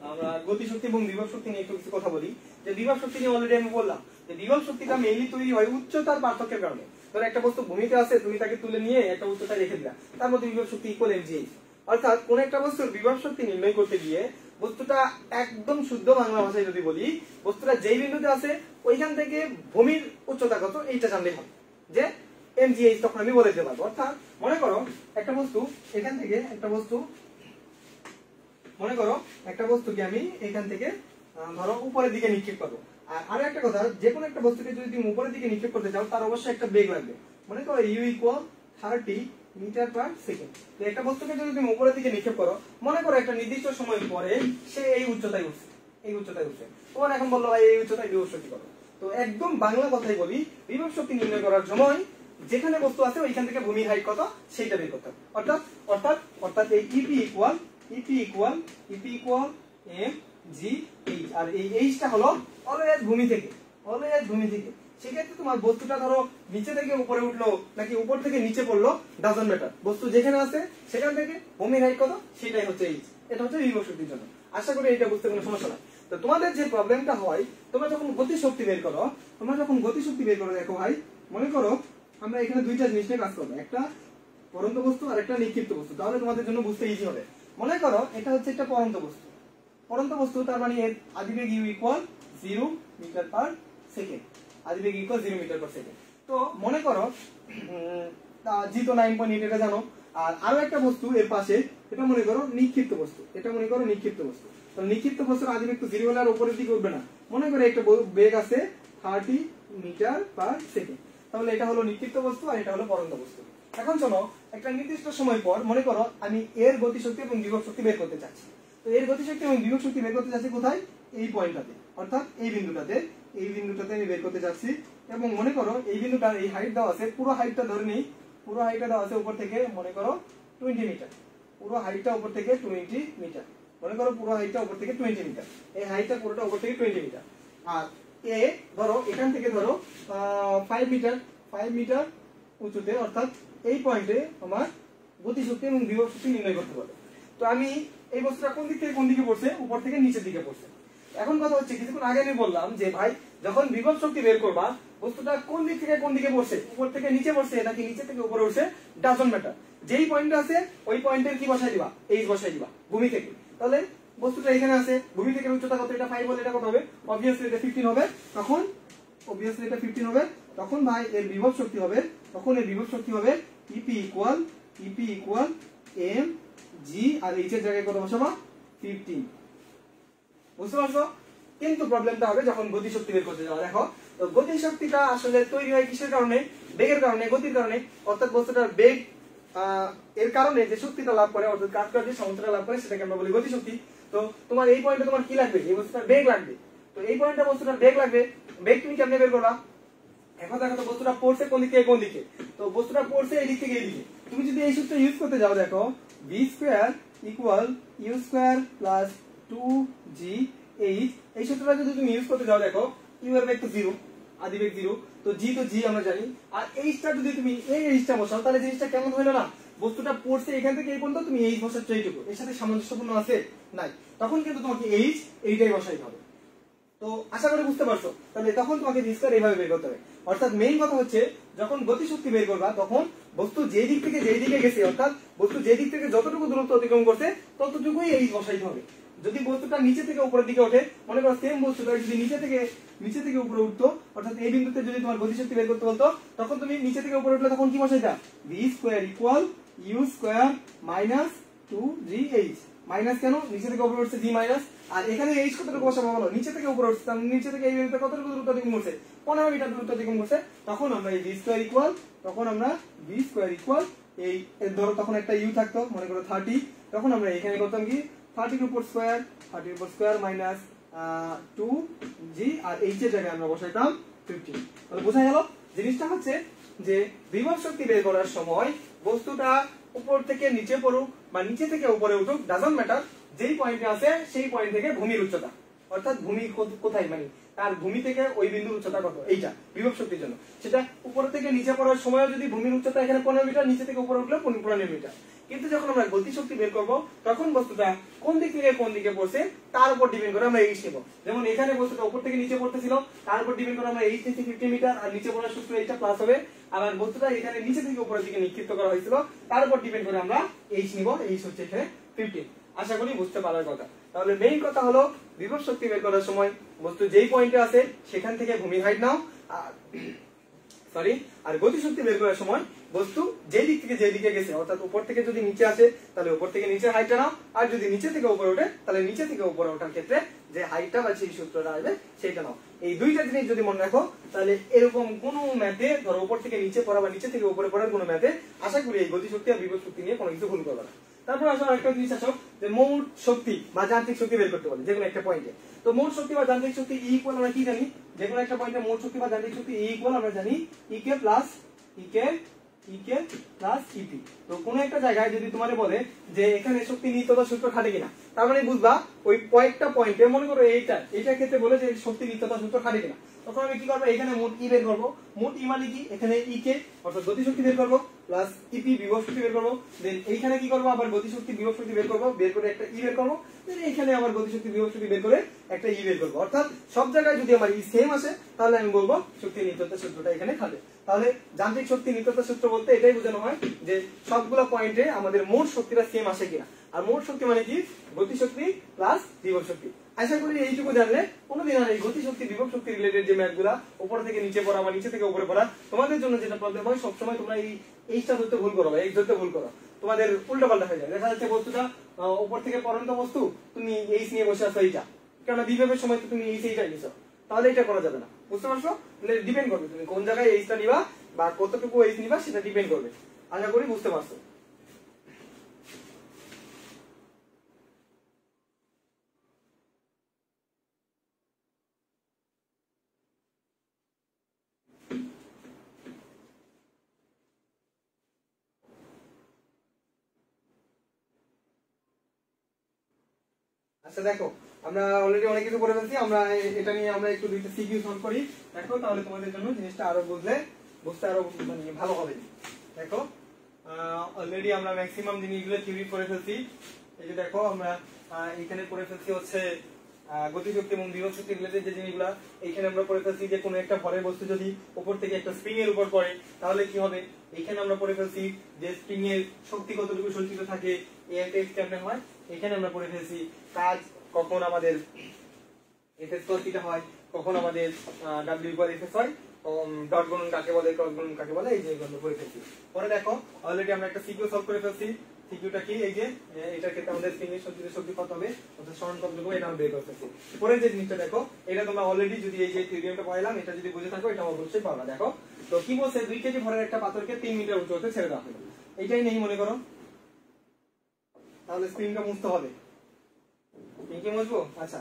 আমরা গতিশক্তি এবং বিভব শক্তি নিয়ে একটু কিছু কথা বলি। যে বিভব শক্তি নিয়ে অলরেডি আমি বললাম যে বিভব শক্তিটা মেইনলি তৈরি হয় উচ্চতার পার্থক্যের কারণে। ধরো একটা বস্তু ভূমিতে আছে, তুমি তাকে তুলে নিয়ে একটা উচ্চতা রেখে দিলা, তার মধ্যে বিভব শক্তি ইকুয়াল mgh। অর্থাৎ কোন একটা বস্তুর বিভব শক্তি নির্ণয় করতে গিয়ে বস্তুটা একদম শুদ্ধ বাংলা ভাষায় যদি বলি, বস্তুটা যেই বিন্দুতে আছে ওইখান থেকে ভূমির উচ্চতা কত এইটা জানলেই হয়, যে mgh তখন আমি বলে দিতে পারবো। অর্থাৎ মনে করো একটা বস্তু এখান থেকে, একটা বস্তু মনে করো একটা বস্তুকে আমি এখান থেকে ধরো উপরের দিকে নিক্ষেপ করবো। আর একটা কথা, যে কোনো একটা বস্তুকে যদি তুমি উপরের দিকে নিক্ষেপ করতে চাও, তার অবশ্যই একটা বেগ লাগবে। মনে করো u equal 30 metre per second. তো একটা বস্তুকে যদি তুমি উপরের দিকে নিক্ষেপ করো, মনে করো একটা নির্দিষ্ট সময় পরে সে এই উচ্চতায় উঠছে, এই উচ্চতায় উঠছে, তোমার এখন বললো ভাই এই উচ্চতায় বিভব শক্তি করো। তো একদম বাংলা কথাই বলি, বিভব শক্তি নির্ণয় করার সময় যেখানে বস্তু আছে ওইখান থেকে ভূমির হাইট কত সেইটা বের করতে হবে। অর্থাৎ অর্থাৎ অর্থাৎ এই EP equal M G H, আর এই এইচটা হলো অলওয়েজ ভূমি থেকে, অলওয়েজ ভূমি থেকে। সেক্ষেত্রে তোমার বস্তুটা ধরো নিচে থেকে উপরে উঠলো নাকি উপর থেকে নিচে পড়লো ডাজন্ট ম্যাটার, বস্তু যেখানে আছে সেখান থেকে ভূমির হাইট কত সেটাই হচ্ছে এইচ। এটা হচ্ছে বিভব শক্তির জন্য। আশা করি এটা বুঝতে কোনো সমস্যা নাই। তো তোমাদের যে প্রবলেমটা হয়, তোমরা যখন গতি শক্তি বের করো, দেখো ভাই, মনে করো আমরা এখানে দুইটা জিনিস নিয়ে কাজ করবো, একটা পরন্ত বস্তু আর একটা নিক্ষিপ্ত বস্তু, তাহলে তোমাদের জন্য বুঝতে ইজি হবে। মনে করো এটা হচ্ছে একটা পরন্ত বস্তু, তার মানে এর আদিবেগ U equal 0 metre per second, আদিবেগ ইকুয়াল 0 মিটার পার সেকেন্ড। তো মনে করো জি তো 9.8 এটা জানো, আর আরো একটা বস্তু এর পাশে, এটা মনে করো নিক্ষিপ্ত বস্তু, তো নিক্ষিপ্ত বস্তুর আদিবেগ তো 0 হলে আর উপরের দিকে উঠবে না। মনে করো একটা বেগ আছে 30 মিটার পার সেকেন্ড, তাহলে এটা হলো নিক্ষিপ্ত বস্তু আর এটা হলো পরন্ত বস্তু। এখন শোনো, একটা নির্দিষ্ট সময় পর মনে করো আমি এর গতিশক্তি এবং বিভব শক্তি বের করতে চাচ্ছি। তো এর গতিশক্তি এবং বিভব শক্তি বের করতে চাচ্ছি কোথায়? এই পয়েন্টটাতে, অর্থাৎ এই বিন্দুটাতে আমি বের করতে চাচ্ছি। এবং মনে করো এই বিন্দুটার এই হাইট দেওয়া আছে, পুরো হাইটটা ধরে নিই, পুরো হাইটটা দেওয়া আছে উপর থেকে মনে করো 20 মিটার, পুরো হাইটটা উপর থেকে 20 মিটার, মনে করো পুরো হাইটটা উপর থেকে 20 মিটার, এই হাইটটা পুরোটা উপর থেকে 20 মিটার। আর এ ধরো এখান থেকে ধরো 5 মিটার উঁচুতে, অর্থাৎ এই পয়েন্টে আমার গতিশক্তি এবং বিভব শক্তি নির্ণয় করতে হবে। তো আমি এই বস্তুটা কোন দিক থেকে কোন দিকে পড়ছে? উপর থেকে নিচের দিকে পড়ছে। এখন কথা হচ্ছে, কিছুক্ষণ আগে আমি বললাম যে ভাই যখন বিভব শক্তি বের করবা, বস্তুটা কোন দিক থেকে কোন দিকে পড়ছে, উপর থেকে নিচে পড়ছে নাকি নিচে থেকে উপরে উঠছে, ডাজন্ট ম্যাটার। যেই পয়েন্ট আছে ওই পয়েন্টের কি বসাই দিবা? এইচ বসাই দিবা ভূমি থেকে। তাহলে বস্তুটা এখানে আছে, ভূমি থেকে উচ্চতা কত? এটা 5 হলে এটা কত হবে? অবভিয়াসলি এটা 15 হবে। তখন ভাই এর বিভব শক্তি হবে, ইপি ইকুয়াল এম জি, আর এইচ এর জায়গায় কত বসাবা? 15। বুঝতে পারছো? কিন্তু প্রবলেমটা হবে যখন গতিশক্তি বের করতে যাওয়া। দেখো, তো গতিশক্তিটা আসলে তৈরি হয় কিসের কারণে? বেগের কারণে, গতির কারণে। অর্থাৎ বস্তুটার বেগ এর কারণে যে শক্তিটা লাভ করে, অর্থাৎ কাজ করার যে ক্ষমতাটা লাভ করে সেটাকে আমরা বলি গতিশক্তি। তো তোমার এই পয়েন্টে তোমার কি লাগবে? এই বস্তুটার বেগ লাগবে। তো এই পয়েন্টে বস্তুটার বেগ লাগবে, বেগ তুমি কেমনে বের করবা? এখন দেখো তো বস্তুটা পড়ছে কোন দিক থেকে কোন দিকে, তো বস্তুটা পড়ছে এই দিক থেকে এই দিকে। তুমি যদি এই সূত্র ইউজ করতে যাও, দেখো v square equal you square plus 2gh, এই সূত্রটা যদি তুমি ইউজ করতে যাও, দেখো ইউ এর বেগ তো 0, আদিবেগ 0, তো জি আমরা জানি। আর এইচটা যদি তুমি এই এইচটা বসাও, তাহলে জিনিসটা কেমন হলো না? বস্তুটা পড়ছে এখান থেকে এই পর্যন্ত, তুমি এইচ বসাচ্ছ এইটুকু, এর সাথে সামঞ্জস্যপূর্ণ আছে? নাই। তখন কিন্তু তোমাকে এইচ এইটাই বসাইতে হবে। তো আশা করি বুঝতে পারছো। তাহলে তখন তোমাকে ভি স্কয়ার এইভাবে বের করতে হবে। অর্থাৎ মেইন কথা হচ্ছে, যখন গতিশক্তি বের করবা তখন বস্তু যে দিক থেকে যেই দিকে গেছে, অর্থাৎ বস্তু যে দিক থেকে যতটুকু দূরত্ব অতিক্রম করছে ততটুকুই এইচ বসাইতে হবে। যদি বস্তুটা নিচে থেকে উপরের দিকে ওঠে, মনে করো সেম বস্তুটা যদি নিচে থেকে উপরে উঠতো, অর্থাৎ এই বিন্দুতে যদি তোমার গতিশক্তি বের করতে বলতো, তখন তুমি নিচে থেকে উপরে উঠলে তখন কি বসাইতা? V square equal you square minus 2gh। Minus কেন? নিচে থেকে উপরে উঠছে জি মাইনাস, আর এখানে এইচ কতটুকু বসাবো বলো? নিচে থেকে উপরে উঠছে, তার নিচে থেকে এই বিন্দুতে কতটুকু দূরত্ব অতিক্রম করছে? 15 মিটার দূরত্ব অতিক্রম করছে। তখন আমরা এই ভি স্কয়ার ইকুয়াল এই ধরো তখন একটা ইউ থাকতো, মনে করো 30, তখন আমরা এখানে করতাম কি 30 উপর স্কয়ার মাইনাস 2g, আর এইচ এর জায়গায় আমরা বসাইতাম 15। তাহলে বোঝা গেল? জিনিসটা হচ্ছে যে বিভব শক্তি বের করার সময় বস্তুটা উপর থেকে নিচে পড়ুক বা নিচে থেকে উপরে উঠুক, ডাজন্ট ম্যাটার, যেই পয়েন্টে আছে সেই পয়েন্ট থেকে ভূমির উচ্চতা, অর্থাৎ ভূমি কোথায়, মানে তার ভূমি থেকে ওই বিন্দুর উচ্চতা কত, এইটা বিভব শক্তির জন্য। সেটা উপর থেকে নিচে পড়ার সময় যদি ভূমির উচ্চতা এখানে 15 মিটার, নিচে থেকে উপরে উঠলে 15 মিটার। কিন্তু যখন আমরা গতিশক্তি বের করব, তখন বস্তুটা কোন দিক থেকে কোন দিকে পড়ছে তার উপর ডিপেন্ড করে আমরা এইচ নেব। যেমন এখানে বস্তুটা উপর থেকে নিচে পড়তেছিল, তার উপর ডিপেন্ড করে আমরা এইচ নিচ্ছি 50 মিটার, আর নিচে পড়ার সূত্র এইটা প্লাস হবে। আবার বস্তুটা এখানে নিচে থেকে উপরের দিকে নিক্ষিপ্ত করা হয়েছিল, তার উপর ডিপেন্ড করে আমরা এইচ নিব, এইচ হচ্ছে এখানে 15। আশা করি বুঝতে পারার কথা। তাহলে মেইন কথা হলো, বিভব শক্তি বের করার সময় বস্তু যেই পয়েন্টে আছে সেখান থেকে ভূমির হাইট নাও, আর গতিশক্তি বের করার সময় বস্তু যেই দিক থেকে যেই দিকে গেছে, অর্থাৎ উপর থেকে যদি নিচে আসে তাহলে উপর থেকে নিচে হাইটটা নাও, আর যদি নিচে থেকে উপরে ওঠে তাহলে নিচে থেকে উপরে ওঠার ক্ষেত্রে যে হাইটটা বা সেই সূত্রটা আসবে সেটা নাও। এই দুইটা জিনিস যদি মনে রাখো তাহলে এরকম কোনো ম্যাথে, ধরো উপর থেকে নিচে পড়া বা নিচে থেকে উপরে পড়ার কোনো ম্যাথে আশা করি এই গতিশক্তি আর বিভব শক্তি নিয়ে কোনো কিছু ভুল করবে না। তারপর আসলে আরেকটা জিনিস আসো যে মোট শক্তি বা যান্ত্রিক শক্তি বের করতে বলে যে কোনো একটা পয়েন্টে। তো মোট শক্তি বা যান্ত্রিক শক্তি ইকুয়াল আমরা কি জানি, যে কোনো একটা পয়েন্টে মোট শক্তি বা যান্ত্রিক শক্তি ইকুয়াল আমরা জানি ইকে প্লাস ইপি। তো কোনো একটা জায়গায় যদি তোমারে বলে যে এখানে শক্তি নিত্যতা সূত্র খাটে কিনা, তার মানে বুঝবা ওই কয়েকটা পয়েন্টে, মনে করো এইটার ক্ষেত্রে বলে যে শক্তি নিত্যতা সূত্র খাটে কিনা, তখন আমি কি করবো, এখানে মোট ই বের করবো। মোট ই মানে কি, এখানে ইকে অর্থাৎ গতিশক্তি বের করবো, প্লাস ইপি বিভব শক্তি বের করবো, দেন এইখানে কি করবো আবার গতিশক্তি বিভব শক্তি বের করবো, বের করে একটা ই বের করবো, দেন এইখানে আবার গতিশক্তি বিভব শক্তি বের করে একটা ই বের করবো। অর্থাৎ সব জায়গায় যদি আমার ই সেম আসে তাহলে আমি বলবো শক্তি নিত্যতা সূত্রটা এখানে খাটে। তাহলে যান্ত্রিক শক্তি নিত্যতা সূত্র বলতে এটাই বোঝানো হয় যে সবগুলো পয়েন্টে আমাদের মোট শক্তিটা সেম আসে কিনা। আর মোট শক্তি মানে কি, গতিশক্তি প্লাস বিভব শক্তি। আশা করি এইটুকু জানলে কোনোদিন আর এই গতিশক্তি বিভব শক্তি রিলেটেড যে ম্যাথগুলা উপর থেকে নিচে পড়া বা নিচে থেকে উপরে পড়া তোমাদের জন্য যেটা প্রবলেম হয়, সবসময় তোমরা এইটা ধরতে ভুল করো বা এই ধরতে ভুল করো, তোমাদের উল্টো পাল্টা হয়ে যায়। দেখা যাচ্ছে বস্তুটা উপর থেকে পড়ন্ত বস্তু, তুমি এইচ নিয়ে বসে আছো এইটা, কেননা বিভবের সময় তো তুমি এইটাই নিছো, তাহলে এটা করা যাবে না। বুঝতে পারছো? ডিপেন্ড করবে তুমি কোন জায়গায় এইচটা নিবা বা কতটুকু এইচ নিবা, সেটা ডিপেন্ড করবে। আশা করি বুঝতে পারছো। আচ্ছা দেখো, আমরা অলরেডি অনেক কিছু করে ফেলছি, আমরা এটা নিয়ে আমরা একটু দুইটা সিকিউ সলভ করি। দেখো তাহলে তোমাদের জন্য জিনিসটা আরো বুঝতে আরো মানে ভালো হবে। দেখো অলরেডি আমরা ম্যাক্সিমাম জিনিসগুলো থিওরি করে ফেলছি। এই যে দেখো আমরা এখানে করে ফেলছি হচ্ছে গতিশক্তি এবং বিভব শক্তি রিলেটেড যে জিনিসগুলো, এইখানে আমরা করে ফেলছি যে কোনো একটা ভরের বস্তু যদি উপর থেকে একটা স্প্রিং এর উপর পড়ে তাহলে কি হবে। এইখানে আমরা করে ফেলছি যে স্প্রিং এর শক্তি কতটুকু সঞ্চিত থাকে, এই একটা কেমনে হয়। এখানে আমরা করে ফেলছি কাজ কখন আমাদের এফএস cos থিটা হয়, কখন আমাদের ডাব্লিউ ইকুয়াল এফএস হয়, ডট গুণন কাকে বলে, ক্রস গুণন কাকে বলে, এই যে এগুলো করে ফেলছি। পরে দেখো অলরেডি আমরা একটা সিকিউ সলভ করে ফেলছি। সিকিউটা কি, এই যে এটার ক্ষেত্রে আমাদের স্প্রিং এর সঞ্চিত শক্তি কত হবে, অর্থাৎ সরণ কতটুকু, এটা আমরা বের করে ফেলছি। পরে যে জিনিসটা দেখো, এটা তোমরা অলরেডি যদি এই যে থিওরিটা পড়াইলাম এটা যদি বুঝে থাকো এটা অবশ্যই পারবা। দেখো তো কি বলছে, 2 কেজি ভরের একটা পাথরকে 3 মিটার উঁচু হতে ছেড়ে দেওয়া হলো। এইটাই নেই মনে করো, তাহলে স্প্রিংটা মুছতে হবে। কি মুছবো? আচ্ছা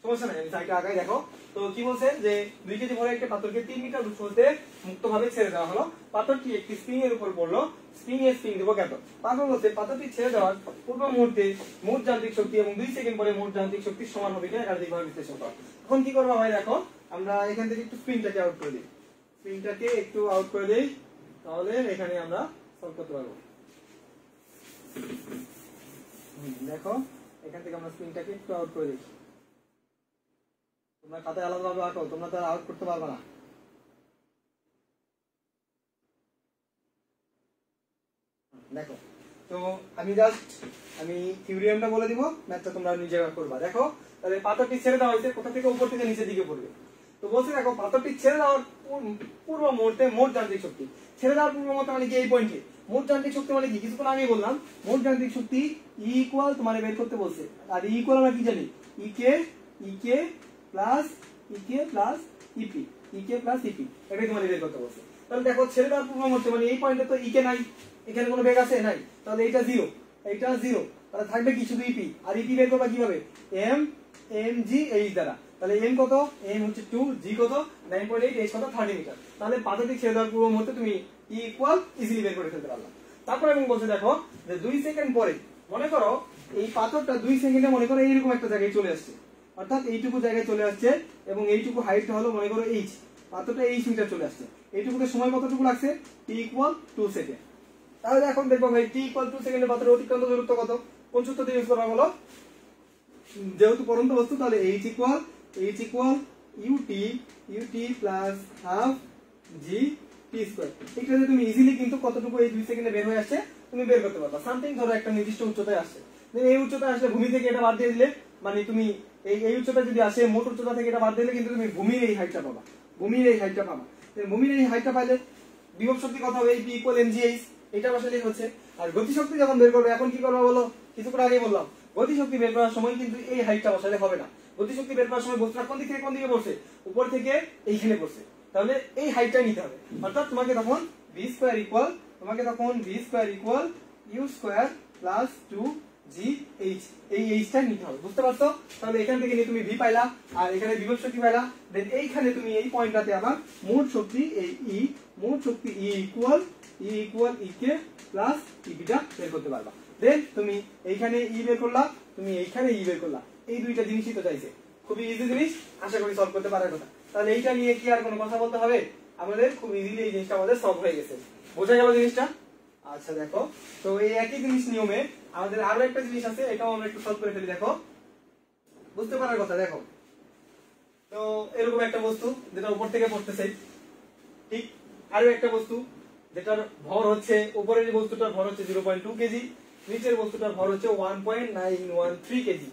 সমস্যা নাই, আমি সাইডটা আগাই। দেখো তো কি বলছে যে 2 কেজি ভরের একটা পাথরকে 3 মিটার উঁচু হতে মুক্তভাবে ছেড়ে দেওয়া হলো। পাথরটি একটি স্প্রিং এর উপর পড়লো। স্প্রিং দেবো কত? পাথর বলতে পাথরটি ছেড়ে দেওয়ার পূর্ব মুহূর্তে মোট যান্ত্রিক শক্তি এবং 2 সেকেন্ড পরে মোট যান্ত্রিক শক্তির সমান হবে কিনা একাধিকভাবে বিশ্লেষণ করো। এখন কি করবো ভাই, দেখো আমরা এখান থেকে একটু স্প্রিংটাকে আউট করে দিই, তাহলে এখানে আমরা সলভ করতে পারবো। দেখো এখান থেকে আমরা স্প্রিংটাকে একটু আউট করে দিই। তোমরা খাতায় আলাদাভাবে আঁকো, তোমরা তো আউট করতে পারবে না। দেখো তো আমি থিওরিয়ামটা বলে দিব, ম্যাথটা তোমরা নিজে করবা। দেখো তাহলে পাথরটি ছেড়ে দেওয়া হয়েছে কোথা থেকে, উপর থেকে নিচের দিকে পড়বে। তো বলছে দেখো পাথরটি ছেড়ে দেওয়ার পূর্ব মুহূর্তে মোট যান্ত্রিক শক্তি, ছেড়ে দেওয়ার পূর্ব মুহূর্তে মানে কি, এই পয়েন্টে মোট যান্ত্রিক শক্তি মানে কি, কিছুক্ষণ আমি বললাম মোট যান্ত্রিক শক্তি ইকুয়াল তোমার বের করতে বলছে। আর ইকুয়াল আমরা কি জানি, ইকে প্লাস ইপি, এটাই তোমার বের করতে বলছে। তাহলে দেখো ছেড়ে দেওয়ার পূর্ব মুহূর্তে মানে এই পয়েন্টে তো ইকে নাই, এখানে কোনো বেগ আছে নাই, তাহলে এটা জিরো, তাহলে থাকবে কি শুধু ইপি। আর ইপি বের করবা কিভাবে, এম জি এইচ দ্বারা। তাহলে এম কত, এম হচ্ছে 2, জি কত 9.8, এইচ কত 30 মিটার। তাহলে পাথরটি ছেড়ে দেওয়ার পূর্ব মুহূর্তে তুমি ইকুয়াল ইজিলি বের করে ফেলতে পারলা। তারপর এবং বলছে দেখো যে 2 সেকেন্ড পরে, মনে করো এই পাথরটা 2 সেকেন্ডে মনে করো এইরকম একটা জায়গায় চলে আসছে, অর্থাৎ এইটুকু জায়গায় চলে আসছে এবং এইটুকু হাইট হলো মনে করো এইচ, পাথরটা এইচ মিটার চলে আসছে। এইটুকুতে সময় কতটুকু লাগছে, টি ইকুয়াল 2 সেকেন্ড। তাহলে এখন দেখবো ভাই টি ইকুয়াল 2 সেকেন্ডে পাথরের অতিক্রান্ত দূরত্ব কত, কোন সূত্র দিয়ে ইউজ করা হলো, যেহেতু পরন্ত বস্তু তাহলে H equal UT plus half G T square. এখানে তুমি ইজিলি কিন্তু কতটুকু এই 2 সেকেন্ডে বের হয়ে আসছে তুমি বের করতে পারবা। সামথিং ধরো একটা নির্দিষ্ট উচ্চতায় আসছে, এই উচ্চতায় আসলে ভূমি থেকে এটা বাদ দিয়ে দিলে মানে তুমি এই উচ্চতা যদি আসে মোট উচ্চতা থেকে এটা বাদ দিলে কিন্তু তুমি ভূমির এই হাইটটা পাবা। ভূমির এই হাইটটা পাইলে বিভব শক্তি কত হবে, P ইকুয়াল mgh, এটা বসালেই হচ্ছে। আর গতি শক্তি যখন বের করবে, এখন কি করবো বলো, কিছুক্ষণ আগে বললাম গতি শক্তি বের করার সময় কিন্তু এই হাইটটা বসালে হবে না। গতি শক্তি বের করার সময় বস্তুটা কোন দিক থেকে কোন দিকে পড়ছে, উপর থেকে এইখানে পড়ছে, তাহলে এই হাইটটা নিতে হবে। অর্থাৎ তোমাকে তখন v square equal u square plus 2gh, এই এইচটা নিতে হবে, বুঝতে পারছো? তাহলে এখান থেকে নিয়ে তুমি v পাইলা, আর এখানে বিভব শক্তি পাইলা। দেন এইখানে তুমি এই পয়েন্টটাতে আবার মোট শক্তি এই মোট শক্তি E equal E k plus EB টা বের করতে পারবা। দেন তুমি এইখানে E বের করলা, তুমি এইখানে E বের করলা, এই দুইটা জিনিসই তো চাইছে, খুবই ইজি জিনিস, আশা করি সলভ করতে পারার কথা। তাহলে এইটা নিয়ে কি আর কোনো কথা বলতে হবে, আমাদের খুব ইজিলি এই জিনিসটা আমাদের সলভ হয়ে গেছে, বোঝা গেল জিনিসটা? আচ্ছা দেখো, তো এই একই জিনিস নিয়মে আমাদের আরো একটা জিনিস আছে, এটাও আমরা একটু সলভ করে ফেলি, দেখো বুঝতে পারার কথা। দেখো তো এরকম একটা বস্তু যেটা উপর থেকে পড়তেছে, ঠিক আরো একটা বস্তু যেটার ভর হচ্ছে, উপরের বস্তুটার ভর হচ্ছে 0.2 কেজি, নিচের বস্তুটার ভর হচ্ছে 1.913 কেজি।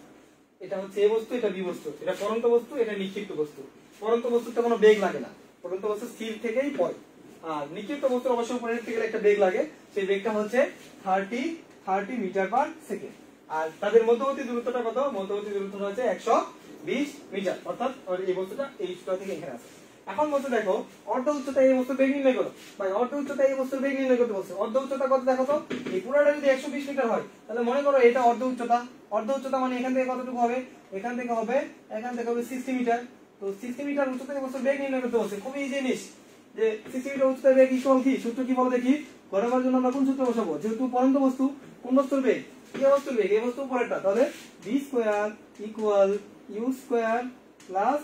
এটা হচ্ছে এ বস্তু, এটা বি বস্তু, এটা পরন্ত বস্তু, এটা নিক্ষিপ্ত বস্তু। পরন্ত বস্তুতে কোনো বেগ লাগে না, পরন্ত বস্তু স্থির থেকেই পড়ে। আর নিক্ষিপ্ত বস্তুর অবশ্যই উপরে থেকে একটা বেগ লাগে, সেই বেগটা হচ্ছে 30 মিটার পার সেকেন্ড। আর তাদের মধ্যবর্তী দূরত্বটা কত, মধ্যবর্তী দূরত্বটা হচ্ছে 120 মিটার, অর্থাৎ এই বস্তুটা এই স্তর থেকে এখানে আছে। এখন বলতে দেখো অর্ধ উচ্চতা এই বস্তুর বেগ নির্ণয় করো, ভাই অর্ধ উচ্চতা এই বস্তুর বেগ নির্ণয় করতে বলছে। অর্ধ উচ্চতা কত দেখো তো, এই পুরোটা যদি 120 মিটার হয়, তাহলে মনে করো এটা অর্ধ উচ্চতা। অর্ধ উচ্চতা মানে এখান থেকে কতটুকু হবে, এখান থেকে হবে 60 মিটার। তো 60 মিটার উচ্চতায় এই বস্তুর বেগ নির্ণয় করতে বলছে, খুবই ইজি জিনিস, যে 60 মিটার উচ্চতার বেগ ইকুয়াল কি, সূত্র কি বলো দেখি, ঘোরাবার জন্য আমরা কোন সূত্র বসাবো, যেহেতু পরন্ত বস্তু, কোন বস্তুর বেগ, এই বস্তুর বেগ, এই বস্তুর উপরেরটা, তাহলে v square equal u square plus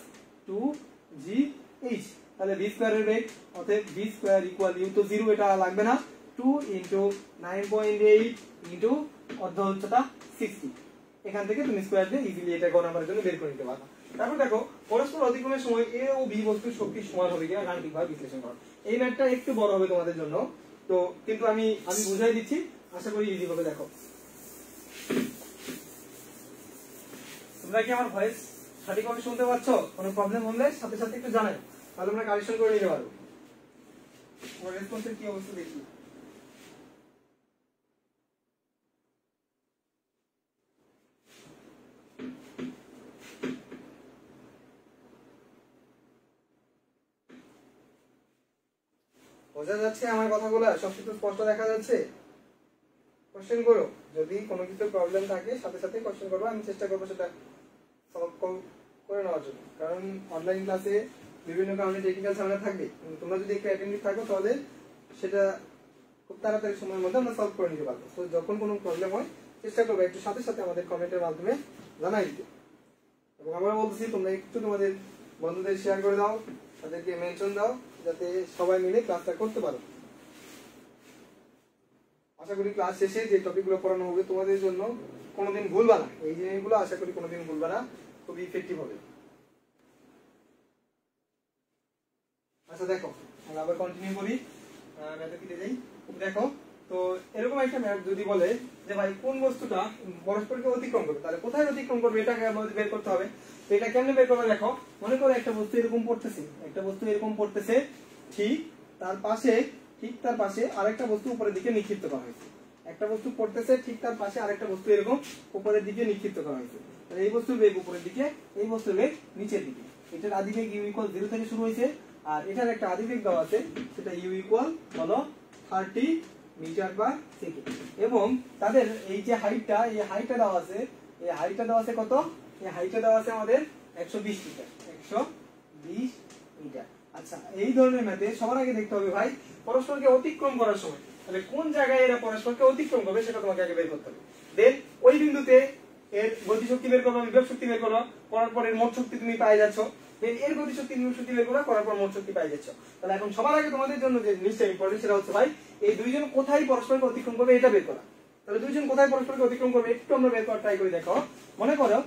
2gh। তাহলে v স্কয়ারের বেগ, অতএব v স্কয়ার ইকুয়াল u তো 0, এটা লাগবে না, 2 ইনটু 9.8 ইনটু অর্ধ উচ্চতা 60। এখান থেকে তুমি স্কয়ার দিয়ে ইজিলি এটা গণনার জন্য বের করে নিতে পারবে। তারপর দেখো পরস্পর অতিক্রমের সময় a ও b বস্তুর শক্তি সমান হবে কিনা গাণিতিকভাবে বিশ্লেষণ করো। এই ম্যাথটা একটু বড় হবে তোমাদের জন্য, তো কিন্তু আমি বুঝাই দিচ্ছি, আশা করি ইজি হবে। দেখো তোমরা কি আমার ভয়েস সঠিকভাবে শুনতে পাচ্ছ? কোনো প্রবলেম হলে সাথে সাথে একটু জানাই, তাহলে আমরা কারেকশন করে নিতে পারবো। আমার রেসপন্সের কি অবস্থা দেখি। বোঝা যাচ্ছে আমার কথাগুলো? সবকিছু স্পষ্ট দেখা যাচ্ছে? কোশ্চেন করো, যদি কোনো কিছু প্রবলেম থাকে সাথে সাথে কোশ্চেন করবো, আমি চেষ্টা করবো সেটা সলভ করে নেওয়ার জন্য। কারণ অনলাইন ক্লাসে বিভিন্ন কারণে টেকনিক্যাল ঝামেলা থাকবে, তোমরা যদি একটু অ্যাটেন্টিভ থাকো তাহলে সেটা খুব তাড়াতাড়ি সময়ের মধ্যে আমরা সলভ করে নিতে পারবো। তো যখন কোনো প্রবলেম হয় চেষ্টা করবো একটু সাথে সাথে আমাদের কমেন্টের মাধ্যমে জানাই দিতে। এবং আমরা বলতেছি তোমরা একটু তোমাদের বন্ধুদের শেয়ার করে দাও, তাদেরকে মেনশন দাও, যাতে সবাই মিলে ক্লাসটা করতে পারো। আশা করি ক্লাস শেষে যে টপিকগুলো পড়ানো হবে তোমাদের জন্য কোনোদিন ভুলবা না, এই জিনিসগুলো আশা করি কোনোদিন ভুলবা না, খুবই ইফেক্টিভ হবে। আচ্ছা দেখো আমরা আবার কন্টিনিউ করি, ম্যাথে ফিরে যাই। দেখো তো এরকম একটা ম্যাথ যদি বলে যে ভাই কোন বস্তুটা পরস্পরকে অতিক্রম করবে, তাহলে কোথায় অতিক্রম করবে এটাকে আমাদের বের করতে হবে। তো এটা কেমনে বের করবে, দেখো মনে করো একটা বস্তু এরকম পড়তেছে, একটা বস্তু এরকম পড়তেছে, ঠিক তার পাশে আরেকটা বস্তু উপরের দিকে নিক্ষিপ্ত করা হয়েছে। একটা বস্তু পড়তেছে, ঠিক তার পাশে আরেকটা বস্তু এরকম উপরের দিকে নিক্ষিপ্ত করা হয়েছে। তাহলে এই বস্তুর বেগ উপরের দিকে, এই বস্তুর বেগ নিচের দিকে। এটার আদিবেগ u ইকুয়াল 0 থেকে শুরু হয়েছে, আর এটার একটা আদিবেগ দেওয়া আছে, সেটা u ইকুয়াল হলো 30 মিটার পার সেকেন্ড। এবং তাদের এই যে হাইটটা, এই হাইটটা দেওয়া আছে, এই হাইটটা দেওয়া আছে কত, এই হাইটটা দেওয়া আছে আমাদের 120 মিটার, 120 মিটার। আচ্ছা এই ধরনের ম্যাথে সবার আগে দেখতে হবে ভাই পরস্পরকে অতিক্রম করার সময়, তাহলে কোন জায়গায় এরা পরস্পরকে অতিক্রম করবে সেটা তোমাকে আগে বের করতে হবে। দেন ওই বিন্দুতে এর গতিশক্তি বের করবা, বিভব শক্তি বের করবা, করার পর এর মোট শক্তি তুমি পেয়ে যাচ্ছ। দেন এর গতিশক্তি বিভব শক্তি বের করবা, করার পর মোট শক্তি পেয়ে যাচ্ছ। তাহলে এখন সবার আগে তোমাদের জন্য যে জিনিসটা ইম্পর্টেন্ট সেটা হচ্ছে ভাই এই দুইজন কোথায় পরস্পরকে অতিক্রম করবে এটা বের করা। তাহলে দুইজন কোথায় পরস্পরকে অতিক্রম করবে একটু আমরা বের করার ট্রাই করি। দেখো মনে করো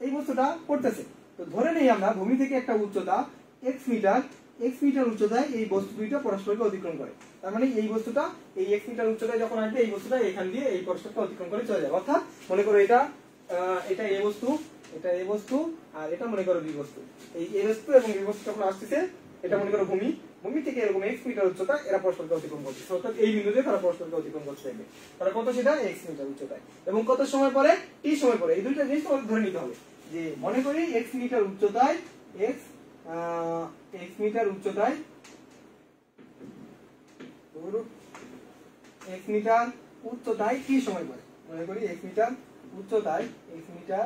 এই বস্তুটা পড়তেছে, তো ধরে নেই আমরা ভূমি থেকে একটা উচ্চতা x মিটার উচ্চতায় এই বস্তু দুইটা পরস্পরকে অতিক্রম করে। তার মানে এই বস্তুটা এই x মিটার উচ্চতায় যখন আসবে, এই বস্তুটা এখান দিয়ে এই পরস্পরকে অতিক্রম করে চলে যাবে। অর্থাৎ মনে করো এটা a বস্তু, এটা a বস্তু, আর এটা মনে করো b বস্তু। এই a বস্তু এবং b বস্তু যখন আসতেছে এটা মনে করো ভূমি, ভূমি থেকে এরকম x মিটার উচ্চতা এরা পরস্পরকে অতিক্রম করছে, অর্থাৎ এই বিন্দুতে তারা পরস্পরকে অতিক্রম করছে। তারা কত সেটা x মিটার উচ্চতায়, এবং কত সময় পরে, t সময় পরে। এই দুইটা জিনিস তোমাদের ধরে নিতে হবে যে মনে করি x মিটার উচ্চতায়, x মিটার উচ্চতায়, x মিটার উচ্চতায় t সময় পরে, মনে করি x মিটার উচ্চতায়, x মিটার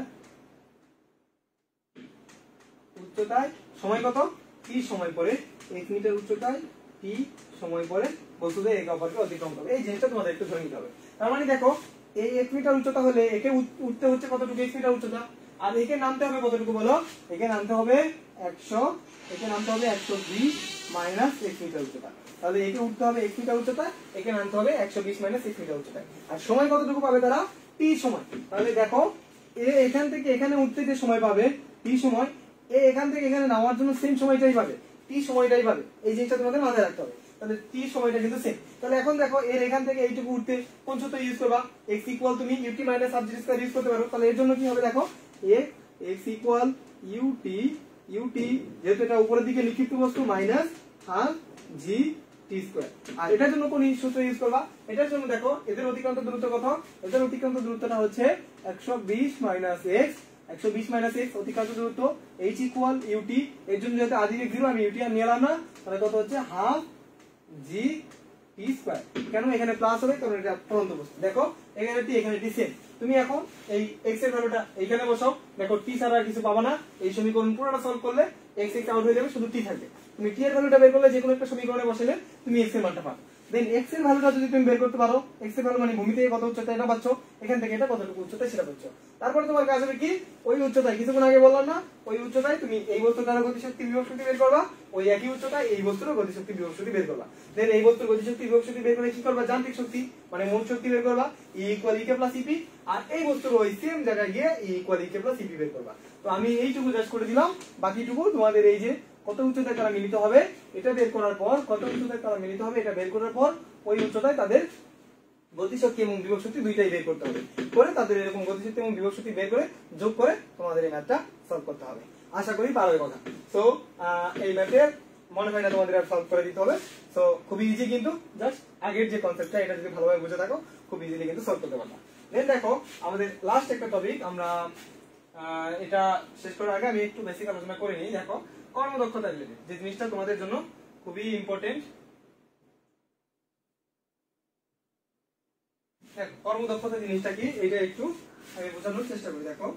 উচ্চতায় সময় কত, t সময় পরে, x মিটার উচ্চতায় t সময় পরে বস্তুতে একে অপরকে অতিক্রম করবে। এই জিনিসটা তোমাদের একটু ধরে নিতে হবে। তার মানে দেখো এই 1 মিটার উচ্চতা হলে একে উঠতে হচ্ছে কতটুকু, x মিটার উচ্চতা, আর একে নামতে হবে কতটুকু বলো, একে নামতে হবে 100, একে নামতে হবে 120 মাইনাস x মিটার উচ্চতা। তাহলে একে উঠতে হবে x মিটার উচ্চতা, একে নামতে হবে 120 মাইনাস x মিটার উচ্চতা। আর সময় কতটুকু পাবে তারা, t সময়। তাহলে দেখো এ এখান থেকে এখানে উঠতে যে সময় পাবে t সময়, এ এখান থেকে এখানে নামার জন্য সেম সময়টাই পাবে, t সময়টাই পাবে। এই জিনিসটা তোমাদের মাথায় রাখতে হবে। তাহলে t সময়টা কিন্তু সেম। তাহলে এখন দেখো এর এখান থেকে এইটুকু উঠতে কোন সূত্র ইউজ করবা, x ইকুয়াল তুমি ut মাইনাস হাফ জি স্কয়ার ইউজ করতে পারো। তাহলে এর জন্য কি হবে দেখো, x ইকুয়াল ut যেহেতু এটা উপরের দিকে লিখিত বস্তু minus half G T square. আর এটার জন্য কোন সূত্র ইউজ করবা, এটার জন্য দেখো এদের অতিক্রান্ত দূরত্ব কত, এদের অতিক্রান্ত দূরত্বটা হচ্ছে 120 মাইনাস x, 120 মাইনাস x অতিক্রান্ত দূরত্ব, h ইকুয়াল ut। এর জন্য যেহেতু আদিকে 0 আমি ut আর নিলাম না, তাহলে কত হচ্ছে হাফ জি টি স্কয়ার। কেন এখানে প্লাস হবে, কারণ এটা পরন্ত বস্তু। দেখো এখানে টি এখানে টি সেম। তুমি এখন এই x এর ভ্যালুটা এইখানে বসাও, দেখো টি ছাড়া আর কিছু পাবা না। এই সমীকরণ পুরোটা সলভ করলে x আউট হয়ে যাবে, শুধু টি থাকবে। তুমি টি এর ভ্যালুটা বের করলে যে কোনো একটা সমীকরণে বসালে তুমি x এর মানটা পাবে। দেন x এর ভ্যালুটা যদি তুমি বের করতে পারো, x এর ভ্যালু মানে ভূমি থেকে কত উচ্চতা এটা পাচ্ছ, এখান থেকে এটা কতটুকু উচ্চতা সেটা পাচ্ছ। তারপরে তোমার কাজ হবে কি, ওই উচ্চতায় কিছুক্ষণ আগে বললাম না, ওই উচ্চতায় তুমি এই বস্তুটার গতিশক্তি বিভব শক্তি বের করবা, ওই একই উচ্চতায় এই বস্তুর গতিশক্তি বিভব শক্তি বের করবা। দেন এই বস্তুর গতিশক্তি বিভব শক্তি বের করে কি করবা, যান্ত্রিক শক্তি মানে মোট শক্তি বের করবা, E equal E k plus EP। আর এই বস্তুর ওই সেম জায়গায় গিয়ে E equal E k plus EP বের করবা। তো আমি এইটুকু জাস্ট করে দিলাম, বাকিটুকু তোমাদের এই যে কত উচ্চতায় তারা মিলিত হবে এটা বের করার পর, কত উচ্চতায় তারা মিলিত হবে এটা বের করার পর ওই উচ্চতায় তাদের গতিশক্তি এবং বিভব শক্তি দুইটাই বের করতে হবে, করে তাদের এরকম গতিশক্তি এবং বিভব শক্তি বের করে যোগ করে তোমাদের এই ম্যাথটা সলভ করতে হবে। আশা করি পারবে কথা। সো এই ম্যাথের মনে হয় না তোমাদের আর সলভ করে দিতে হবে। সো খুবই ইজি, কিন্তু জাস্ট আগের যে কনসেপ্টটা এটা যদি ভালোভাবে বুঝে থাকো খুব ইজিলি কিন্তু সলভ করতে পারবা। দেন দেখো আমাদের লাস্ট একটা টপিক, আমরা এটা শেষ করার আগে আমি একটু বেসিক আলোচনা করে নিই। দেখো কর্মদক্ষতা রিলেটেড যে জিনিসটা তোমাদের জন্য খুবই ইম্পর্টেন্ট। কর্মদক্ষতা জিনিসটা কি এটা একটু আমি বোঝানোর চেষ্টা করি। দেখো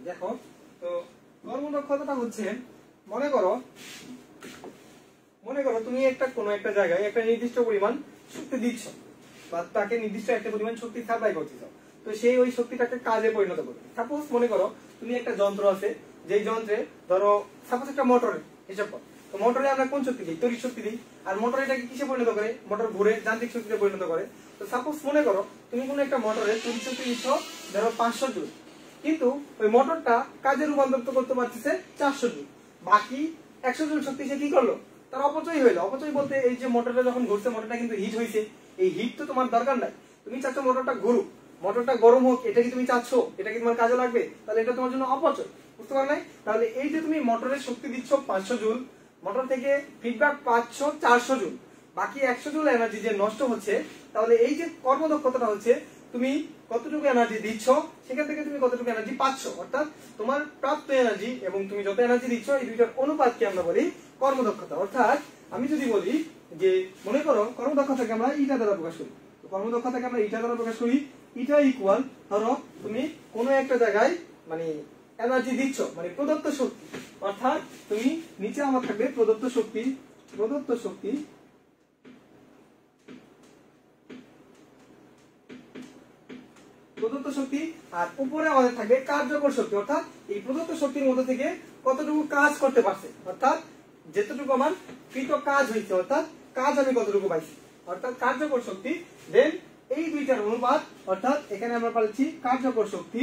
দেখো তো কর্মদক্ষতাটা হচ্ছে, মনে করো তুমি একটা কোনো একটা জায়গায় একটা নির্দিষ্ট পরিমাণ শক্তি দিচ্ছ বা তাকে নির্দিষ্ট একটা পরিমাণ শক্তি সাপ্লাই করতেছ, তো সেই ওই শক্তিটাকে কাজে পরিণত করবে। সাপোজ মনে করো তুমি একটা যন্ত্র আছে, যেই যন্ত্রে ধরো সাপোজ একটা মোটরে হিসাব করো, তো মোটরে আমরা কোন শক্তি দিই, তড়িৎ শক্তি দিই। আর মোটর এটাকে কিসে পরিণত করে, মোটর ঘুরে যান্ত্রিক শক্তিতে পরিণত করে। তো সাপোজ মনে করো তুমি কোনো একটা মোটরে তড়িৎ শক্তি দিচ্ছ ধরো 500 জুল, কিন্তু ওই মোটরটা কাজে রূপান্তরিত করতে পারতেছে 400 জুল, বাকি 100 জুল শক্তি সে কি করলো, তার অপচয় হইলো। অপচয় বলতে এই যে মোটরটা যখন ঘুরছে মোটরটা কিন্তু হিট হয়েছে, এই হিট তো তোমার দরকার নাই, তুমি চাচ্ছ মোটরটা ঘুরুক, মোটরটা গরম হোক, এটা কি তুমি চাচ্ছ, এটা কি তোমার কাজে লাগবে, তাহলে এটা তোমার জন্য অপচয়। বুঝতে পারলে? তাহলে এই যে তুমি মোটরের শক্তি দিচ্ছ 500 জুল, মোটর থেকে ফিডব্যাক পাচ্ছ 400 জুল, বাকি 100 জুল এনার্জি যে নষ্ট হচ্ছে, তাহলে এই যে কর্মদক্ষতাটা হচ্ছে তুমি কতটুকু এনার্জি দিচ্ছ সেখান থেকে তুমি কতটুকু এনার্জি পাচ্ছ, অর্থাৎ তোমার প্রাপ্ত এনার্জি এবং তুমি যত এনার্জি দিচ্ছ এই দুইটার অনুপাতকে আমরা বলি কর্মদক্ষতা। অর্থাৎ আমি যদি বলি যে মনে করো কর্মদক্ষতাকে আমরা ইটা দ্বারা প্রকাশ করি, কর্মদক্ষতাকে আমরা ইটা দ্বারা প্রকাশ করি। ইটা ইকুয়াল ধরো তুমি কোনো একটা জায়গায় মানে এনার্জি দিচ্ছ মানে প্রদত্ত শক্তি, অর্থাৎ তুমি নিচে আমার থাকবে প্রদত্ত শক্তি আর উপরে আমাদের থাকবে কার্যকর শক্তি, অর্থাৎ এই প্রদত্ত শক্তির মধ্যে থেকে কতটুকু কাজ করতে পারছে, অর্থাৎ যেতটুকু আমার কৃত কাজ হয়েছে, অর্থাৎ কাজ আমি কতটুকু পাইছি, অর্থাৎ কার্যকর শক্তি। দেন এই দুইটা শক্তিটার অনুপাত, অর্থাৎ এখানে আমরা পাচ্ছি কার্যকর শক্তি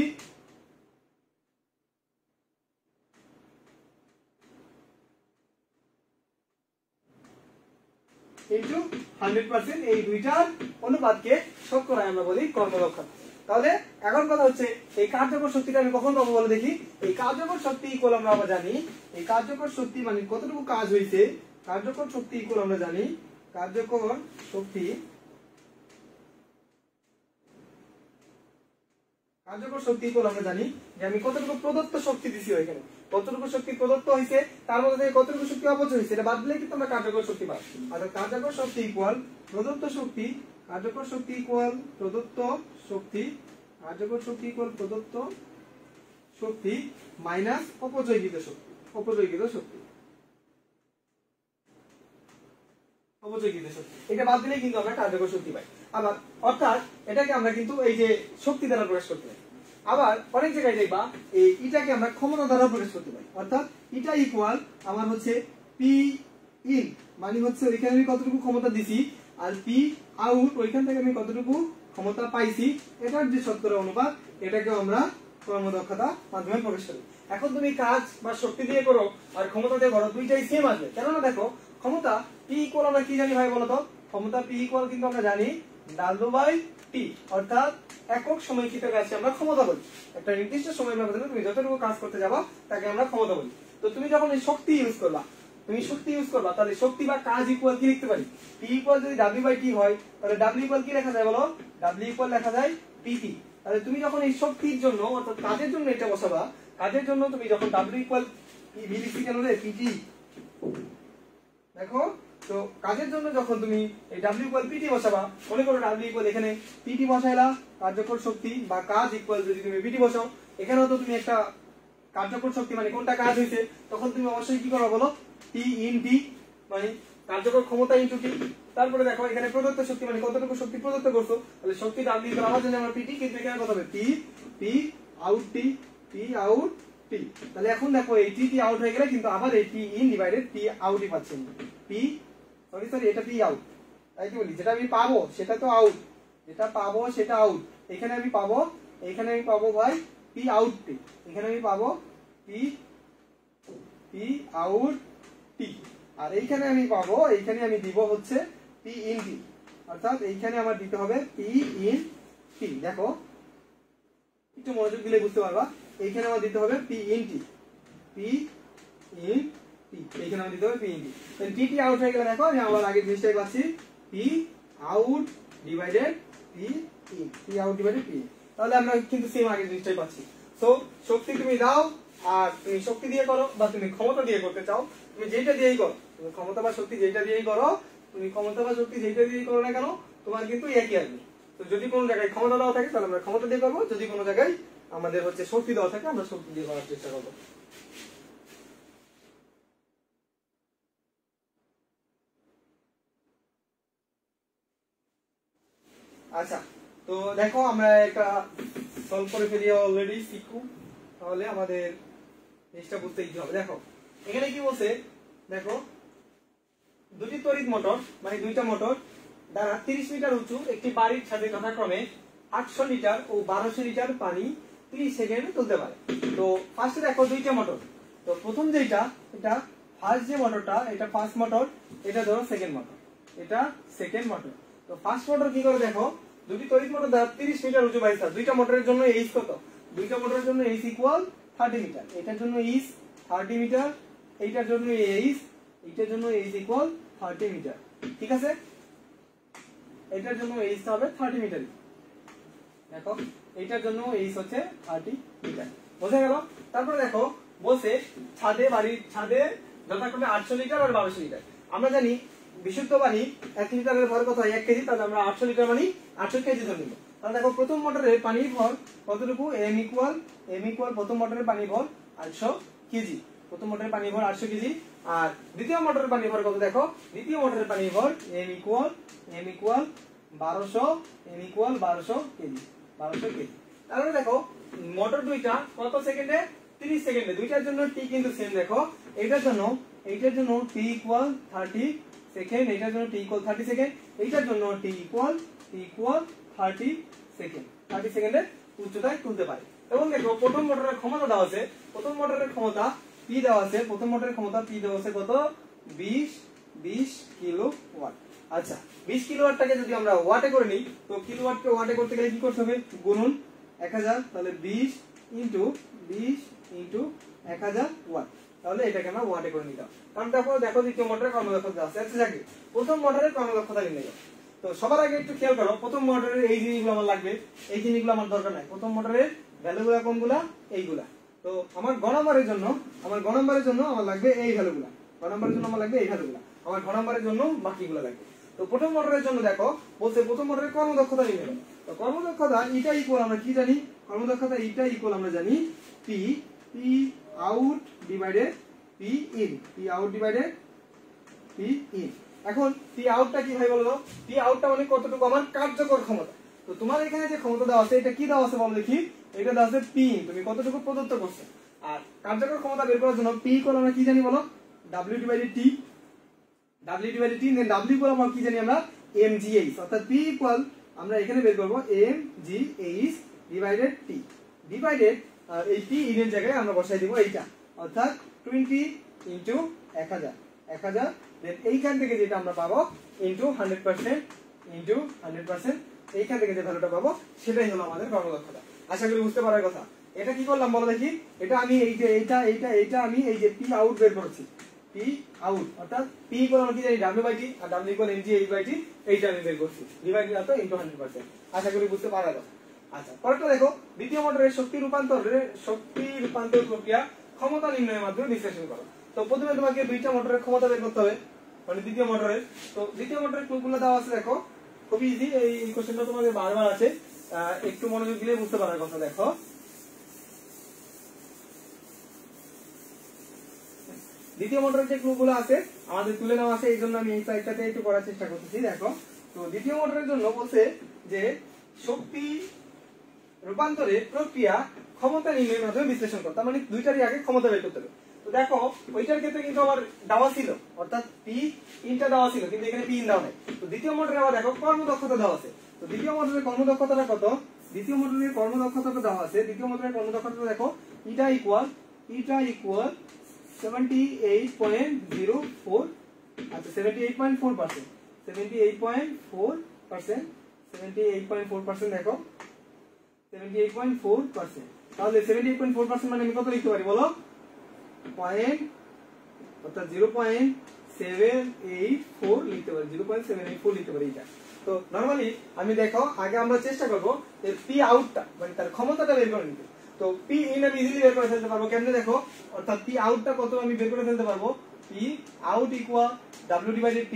ইনটু 100%, এই দুইটার অনুপাতকে শতকরায় আমরা বলি কর্মদক্ষতা। তাহলে এখন কথা হচ্ছে এই কার্যকর শক্তিটা আমি কখন পাবো বলে দেখি। এই কার্যকর শক্তি ইকুয়াল আমরা আবার জানি, এই কার্যকর শক্তি মানে কতটুকু কাজ হয়েছে, কার্যকর শক্তি ইকুয়াল আমরা জানি, কার্যকর শক্তি ইকুয়াল আমরা জানি যে আমি কতটুকু প্রদত্ত শক্তি দিছি ওইখানে, কতটুকু শক্তি প্রদত্ত হয়েছে তার মধ্যে থেকে কতটুকু শক্তি অপচয় হয়েছে এটা বাদ দিলে কিন্তু আমরা কার্যকর শক্তি পাই। অর্থাৎ কার্যকর শক্তি ইকুয়াল প্রদত্ত শক্তি, কার্যকর শক্তি ইকুয়াল প্রদত্ত শক্তি, কার্যকর শক্তি ইকুয়াল প্রদত্ত শক্তি মাইনাস অপচয়কৃত শক্তি, অপচয়কৃত শক্তি, অপচয়কৃত শক্তি। এটা বাদ দিলে কিন্তু আমরা কার্যকর শক্তি পাই। আবার অর্থাৎ এটাকে আমরা কিন্তু এই যে শক্তি দ্বারা প্রকাশ করতে পারি। আবার অনেক জায়গায় দেখবা এই ইটাকে আমরা ক্ষমতা দ্বারা প্রকাশ করতে পারি। অর্থাৎ ইটা ইকুয়াল আমার হচ্ছে পি ইন, মানে হচ্ছে ওইখানে আমি কতটুকু ক্ষমতা দিছি, আর পি আউট ওইখান থেকে আমি কতটুকু ক্ষমতা পাইছি, এটার যে শতকরা অনুপাত, এটাকে আমরা কর্মদক্ষতা মাধ্যমে প্রকাশ করি। এখন তুমি কাজ বা শক্তি দিয়ে করো আর ক্ষমতা দিয়ে করো, দুইটাই সেম আসবে। কেননা দেখো ক্ষমতা পি ইকুয়াল আমরা কি জানি ভাই বলতো, ক্ষমতা পি ইকুয়াল কিন্তু আমরা জানি W/T, অর্থাৎ একক সময়কৃত কাজকে আমরা ক্ষমতা বলি। একটা নির্দিষ্ট সময়ের ব্যবধানে তুমি যতটুকু কাজ করতে যাবো তাকে আমরা ক্ষমতা বলি। তো তুমি যখন এই শক্তি ইউজ করবা, তাহলে শক্তি বা কাজ ইকুয়াল কি লিখতে পারি, P ইকুয়াল যদি W/T হয় তাহলে W ইকুয়াল কি লেখা যায় বলো, W ইকুয়াল লেখা যায় PT। তাহলে তুমি যখন এই শক্তির জন্য অর্থাৎ কাজের জন্য এটা বসাবা, কাজের জন্য তুমি যখন W ইকুয়াল লিখছি কেন রে PT, দেখো তো কাজের জন্য যখন তুমি এই W ইকুয়াল PT বসাবা, মনে করো W ইকুয়াল এখানে PT বসাইলা, কার্যকর শক্তি বা কাজ ইকুয়াল যদি তুমি PT বসাও, এখানেও তো তুমি একটা কার্যকর শক্তি মানে কোনটা কাজ হয়েছে, তখন তুমি অবশ্যই কি করবা বলো, T ইন T মানে কার্যকর ক্ষমতা ইনটু T। তারপরে দেখো এখানে প্রদত্ত শক্তি মানে কতটুকু শক্তি প্রদত্ত করছো, তাহলে শক্তি W ইকুয়াল আমার জন্য আমরা PT, কিন্তু এখানে কত হবে P আউট T। তাহলে এখন দেখো এই T আউট হয়ে গেলে কিন্তু আবার এই T ইন ডিভাইডেড T আউটই পাচ্ছি, সরি এটা P আউট, তাই কি বলি, যেটা আমি পাবো সেটা তো আউট, যেটা পাবো সেটা আউট। এখানে আমি পাবো ভাই P আউট T, এখানে আমি পাবো P আউট T, আর এইখানে আমি পাবো, এইখানে আমি দিব হচ্ছে P ইন T, অর্থাৎ এইখানে আমার দিতে হবে P ইন T। দেখো একটু মনোযোগ দিলে বুঝতে পারবা, এইখানে আমার দিতে হবে P in T, P in T, এইখানে আমার দিতে হবে P ইন T। তাহলে T আউট হয়ে গেলে দেখো আমি আবার আগের জিনিসটাই পাচ্ছি, P out divided P in, P out divided P in. তাহলে আমরা কিন্তু সেম আগের জিনিসটাই পাচ্ছি। সো শক্তি তুমি দাও আর তুমি শক্তি দিয়ে করো বা তুমি ক্ষমতা দিয়ে করতে চাও, তুমি যেটা দিয়েই করো, তুমি ক্ষমতা বা শক্তি যেটা দিয়েই করো, তুমি ক্ষমতা বা শক্তি যেটা দিয়েই করো না কেন, তোমার কিন্তু একই আসবে। তো যদি কোনো জায়গায় ক্ষমতা দেওয়া থাকে তাহলে আমরা ক্ষমতা দিয়ে করবো, যদি কোনো জায়গায় আমাদের হচ্ছে শক্তি দেওয়া থাকে আমরা শক্তি দিয়ে করার চেষ্টা করবো। আচ্ছা, তো দেখো আমরা একটা সলভ করে ফেলি অলরেডি শিখু, তাহলে আমাদের জিনিসটা বুঝতে কি হবে। দেখো এখানে কি বলছে, দেখো দুটি তড়িৎ মোটর মানে দুইটা মোটর দ্বারা 30 মিটার উঁচু একটি বাড়ির ছাদে যথাক্রমে 800 লিটার ও 1200 লিটার পানি 30 সেকেন্ডে তুলতে পারে। তো ফার্স্টে দেখো দুইটা মোটর, তো প্রথম যেটা এটা ফার্স্ট যে মোটরটা, এটা ফার্স্ট মোটর, এটা ধরো সেকেন্ড মোটর, এটা সেকেন্ড মোটর। তো ফার্স্ট মোটর কি করে, দেখো দুটি তড়িৎ মোটর দ্বারা 30 মিটার উঁচু বাড়ি ছাদ, দুইটা মোটরের জন্য এইচ কত, দুইটা মোটরের জন্য এইচ ইকুয়াল 30 মিটার, এটার জন্য এইচ 30 মিটার, এইটার জন্য এইচ, এইটার জন্য এইচ ইকুয়াল 30 মিটার, ঠিক আছে। এটার জন্য এইচ হবে 30 মিটার, দেখো এইটার জন্য এইচ হচ্ছে 30 মিটার, বোঝা গেল। তারপরে দেখো বলছে ছাদে, বাড়ির ছাদে যথাক্রমে 800 লিটার আর 1200 লিটার। আমরা জানি বিশুদ্ধ পানি 1 লিটারের ভর কত হয় 1 কেজি, তাহলে আমরা 800 লিটার পানি 800 কেজি ধরে নিব। তাহলে দেখো প্রথম মোটরের পানির ভর কতটুকু, m ইকুয়াল প্রথম মোটরের পানির ভর 800 কেজি, প্রথম মোটরের পানির ভর 800 কেজি। আর দ্বিতীয় মোটরের পানির ভর কত, দেখো দ্বিতীয় মোটরের পানির ভর m ইকুয়াল 1200 কেজি, 1200 কেজি। তাহলে দেখো মোটর দুইটা কত সেকেন্ডে, 30 সেকেন্ডে, দুইটার জন্য টি কিন্তু সেম। দেখো এইটার জন্য t ইকুয়াল 30 সেকেন্ড, এইটার জন্য t ইকুয়াল 30 সেকেন্ড, এইটার জন্য t ইকুয়াল 30 সেকেন্ড 30 সেকেন্ডের উচ্চতায় তুলতে পারে। এবং দেখো প্রথম মোটরের ক্ষমতা দেওয়া আছে, প্রথম মোটরের ক্ষমতা পি দেওয়া আছে, প্রথম মোটরের ক্ষমতা পি দেওয়া আছে কত 20 কিলোওয়াট। আচ্ছা 20 কিলোওয়াটটাকে যদি আমরা ওয়াটে করে নিই, তো কিলোওয়াটকে ওয়াটে করতে গেলে কি করতে হবে, গুণন 1000, তাহলে 20 ইনটু 1000 ওয়াট, তাহলে এটাকে আমরা ওয়াটে করে নিতাম। কারণ দেখো দ্বিতীয় মোটরের কর্মদক্ষতা আছে। আচ্ছা যাকে প্রথম মোটরের কর্মদক্ষতা নির্ণয় করো। তো সবার আগে একটু খেয়াল করো, প্রথম মোটরের এই জিনিসগুলো আমার লাগবে, এই জিনিসগুলো আমার দরকার নাই। প্রথম মোটরের ভ্যালুগুলো কোনগুলা, এইগুলা। তো আমার গ নম্বরের জন্য আমার লাগবে এই ভ্যালুগুলা, গ নম্বরের জন্য আমার লাগবে এই ভ্যালুগুলা, আমার ঘ নম্বরের জন্য বাকিগুলো লাগবে। তো প্রথম মোটরের জন্য দেখো বলছে প্রথম মোটরের কর্মদক্ষতা নির্ণয় করো। তো কর্মদক্ষতা এটা ইকুয়াল আমরা কি জানি, কর্মদক্ষতা এটা ইকুয়াল আমরা জানি P out divided P in, P out divided P in. এখন পি আউটটা কি ভাই বলো, পি আউটটা মানে কতটুকু আমার কার্যকর ক্ষমতা। তো তোমার এখানে যে ক্ষমতা দেওয়া আছে এটা কি দেওয়া আছে বলো দেখি, এটা দেওয়া আছে পি ইন, তুমি কতটুকু প্রদত্ত করছো। আর কার্যকর ক্ষমতা বের করার জন্য পি ইকুয়াল আমরা কি জানি বলো, ডাব্লিউ ডিভাইডেড টি, W divided T, then W equal আমরা কি জানি আমরা এমজিএইচ, অর্থাৎ পি ইকুয়াল আমরা এখানে বের করব এমজিএইচ ডিভাইডেড টি, ডিভাইডেড এই টি ইন এর জায়গায় আমরা বসাই দেব এইটা, অর্থাৎ 20 ইনটু 1000, দেন এইখান থেকে যেটা আমরা পাবো ইনটু 100%, এইখান থেকে যে ভ্যালুটা পাবো সেটাই হলো আমাদের কর্মদক্ষতা। আশা করি বুঝতে পারার কথা। এটা কি করলাম বলো দেখি, এটা আমি এই যে এইটা আমি এই যে পি আউট বের করেছি, পি আউট অর্থাৎ পি ইকুয়াল আমরা কি জানি ডাব্লিউ বাই টি, আর W equal MGH by T, এইটা আমি বের করছি ডিভাইডেড আতো ইনটু 100%। আশা করি বুঝতে পারার কথা। আচ্ছা পরেরটা দেখো, দ্বিতীয় মোটরের শক্তি রূপান্তর প্রক্রিয়া ক্ষমতা নির্ণয়ের মাধ্যমে বিশ্লেষণ করো। তো প্রথমে তোমাকে দুইটা মোটরের ক্ষমতা বের করতে হবে, মানে দ্বিতীয় মোটরের। তো দ্বিতীয় মোটরের ক্লুগুলো দেওয়া আছে দেখো, খুবই ইজি, এই কোশ্চেনটা তোমাকে বারবার আছে, একটু মনোযোগ দিলে বুঝতে পারার কথা। দেখো দ্বিতীয় মোটরের যে ক্লুগুলো আছে আমাদের তুলে নেওয়া আছে, এই জন্য আমি এই সাইডটাতে একটু করার চেষ্টা করতেছি। দেখো তো দ্বিতীয় মোটরের জন্য বলছে যে শক্তি রূপান্তরের প্রক্রিয়া ক্ষমতা নির্ণয়ের মাধ্যমে বিশ্লেষণ করো, তার মানে দুইটারই আগে ক্ষমতা বের করতে হবে। তো দেখো ওইটার ক্ষেত্রে কিন্তু আমার দেওয়া ছিল, অর্থাৎ পি ইনটা দেওয়া ছিল, কিন্তু এখানে পি ইন দেওয়া নাই। তো দ্বিতীয় মোটরে আবার দেখো কর্মদক্ষতা দেওয়া আছে। তো দ্বিতীয় মোটরের কর্মদক্ষতাটা কত, দ্বিতীয় মোটরের কর্মদক্ষতাটা দেওয়া আছে, দ্বিতীয় মোটরের কর্মদক্ষতা দেখো ইটা ইকুয়াল 78.04, আচ্ছা 78.4%, 78.4%, দেখো 78.4%, তাহলে 78.4% মানে আমি কত লিখতে পারি বলো, পয়েন্ট অর্থাৎ 0.784 লিখতে পারি, 0.784 লিখতে পারি এটা। তো নরমালি আমি দেখো আগে আমরা চেষ্টা করবো যে পি আউটটা মানে তার ক্ষমতাটা বের করে নিতে। তো পি ইন আমি ইজিলি বের করে ফেলতে পারবো কেমনে দেখো, অর্থাৎ পি আউটটা কত আমি বের করে ফেলতে পারবো, P out equal W divided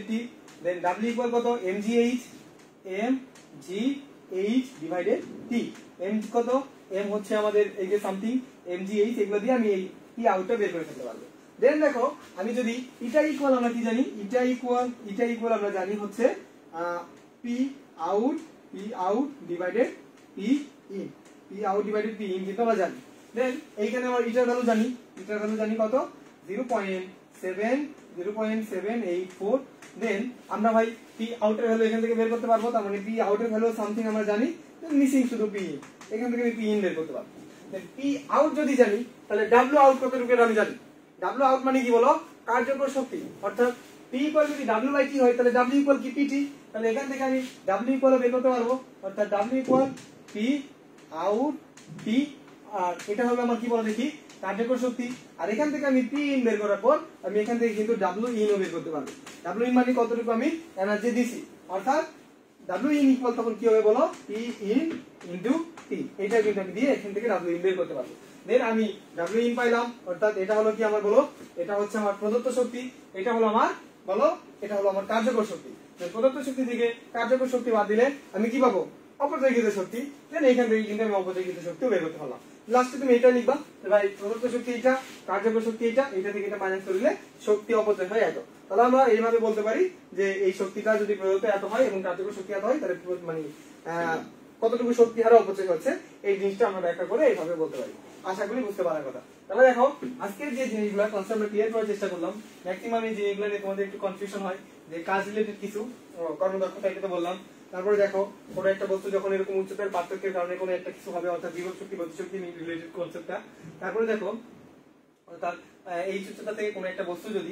T, then W equal কত এমজিএইচ ডিভাইডেড টি, এম কত, এম হচ্ছে আমাদের এই যে সামথিং, এমজিএইচ, এগুলো দিয়ে আমি এই পি আউটটা বের করে ফেলতে পারবো। দেন দেখো আমি যদি ইটা ইকুয়াল আমরা কি জানি, ইটা ইকুয়াল আমরা জানি হচ্ছে P out divided P in, কিন্তু আমরা জানি। দেন এইখানে আমরা ইটার ভ্যালু জানি কত 0.784। দেন আমরা ভাই পি আউটের ভ্যালু এখান থেকে বের করতে পারবো, তার মানে পি আউটের ভ্যালু সামথিং আমরা জানি, মিসিং শুধু পি ইন, এখান থেকে আমি পি ইন বের করতে পারবো। দেন পি আউট যদি জানি তাহলে ডাব্লিউ আউট কত রূপে আমি জানি, ডাব্লিউ আউট মানে কি বলো, কার্যকর শক্তি, অর্থাৎ পি ইকুয়াল যদি ডাব্লিউ বাই টি হয় তাহলে ডাব্লিউ ইকুয়াল কি পিটি, তাহলে এখান থেকে আমি ডাব্লিউ ইকুয়াল বের করতে পারবো, অর্থাৎ ডাব্লিউ ইকুয়াল পি আউট টি, আর এটা হলো আমার কি বলো দেখি কার্যকর শক্তি। আর এখান থেকে আমি পি ইন বের করার পর আমি এখান থেকে কিন্তু ডাব্লিউ ইন ও বের করতে পারবো। ডাব্লিউ ইন মানে কতটুকু আমি এনার্জি দিছি, অর্থাৎ ডাব্লিউ ইন ইকুয়াল তখন কি হবে বলো, পি ইন ইনটু টি, এটা কিন্তু আমি দিয়ে এখান থেকে ডাব্লিউ ইন বের করতে পারবো। দেন আমি ডাব্লিউ ইন পাইলাম, অর্থাৎ এটা হলো কি আমার বলো, এটা হচ্ছে আমার প্রদত্ত শক্তি, এটা হলো আমার বলো, এটা হলো আমার কার্যকর শক্তি। প্রদত্ত শক্তি থেকে কার্যকর শক্তি বাদ দিলে আমি কি পাবো, অপচয়কৃত শক্তি। দেন এইখান থেকে কিন্তু আমি অপচয়কৃত শক্তিও বের করতে পারলাম। লাস্টে তুমি এটা লিখবা, ভাই প্রদত্ত শক্তি এটা, কার্যকর শক্তি এটা থেকে এটা মাইনাস করলে শক্তি অপচয় হয় এত। তাহলে আমরা এইভাবে বলতে পারি যে এই শক্তিটা যদি প্রদত্ত এত হয় এবং কার্যকর শক্তি এত হয়, তাহলে মানে কতটুকু শক্তি হারে অপচয় হচ্ছে, এই জিনিসটা আমরা ব্যাখ্যা করে এইভাবে বলতে পারি। আশা করি বুঝতে পারার কথা। তাহলে দেখো আজকের যে জিনিসগুলো কনসেপ্ট আমরা ক্লিয়ার করার চেষ্টা করলাম, ম্যাক্সিমাম এই জিনিসগুলো নিয়ে তোমাদের একটু কনফিউশন হয় যে কাজ রিলেটেড কিছু কর্মদক্ষতা, এটা তো বললাম। তারপরে দেখো কোনো একটা বস্তু যখন এরকম উচ্চতার পার্থক্যের কারণে কোনো একটা কিছু হবে, অর্থাৎ বিভব শক্তি গতিশক্তি রিলেটেড কনসেপ্টটা। তারপরে দেখো অর্থাৎ এই উচ্চতা থেকে কোনো একটা বস্তু যদি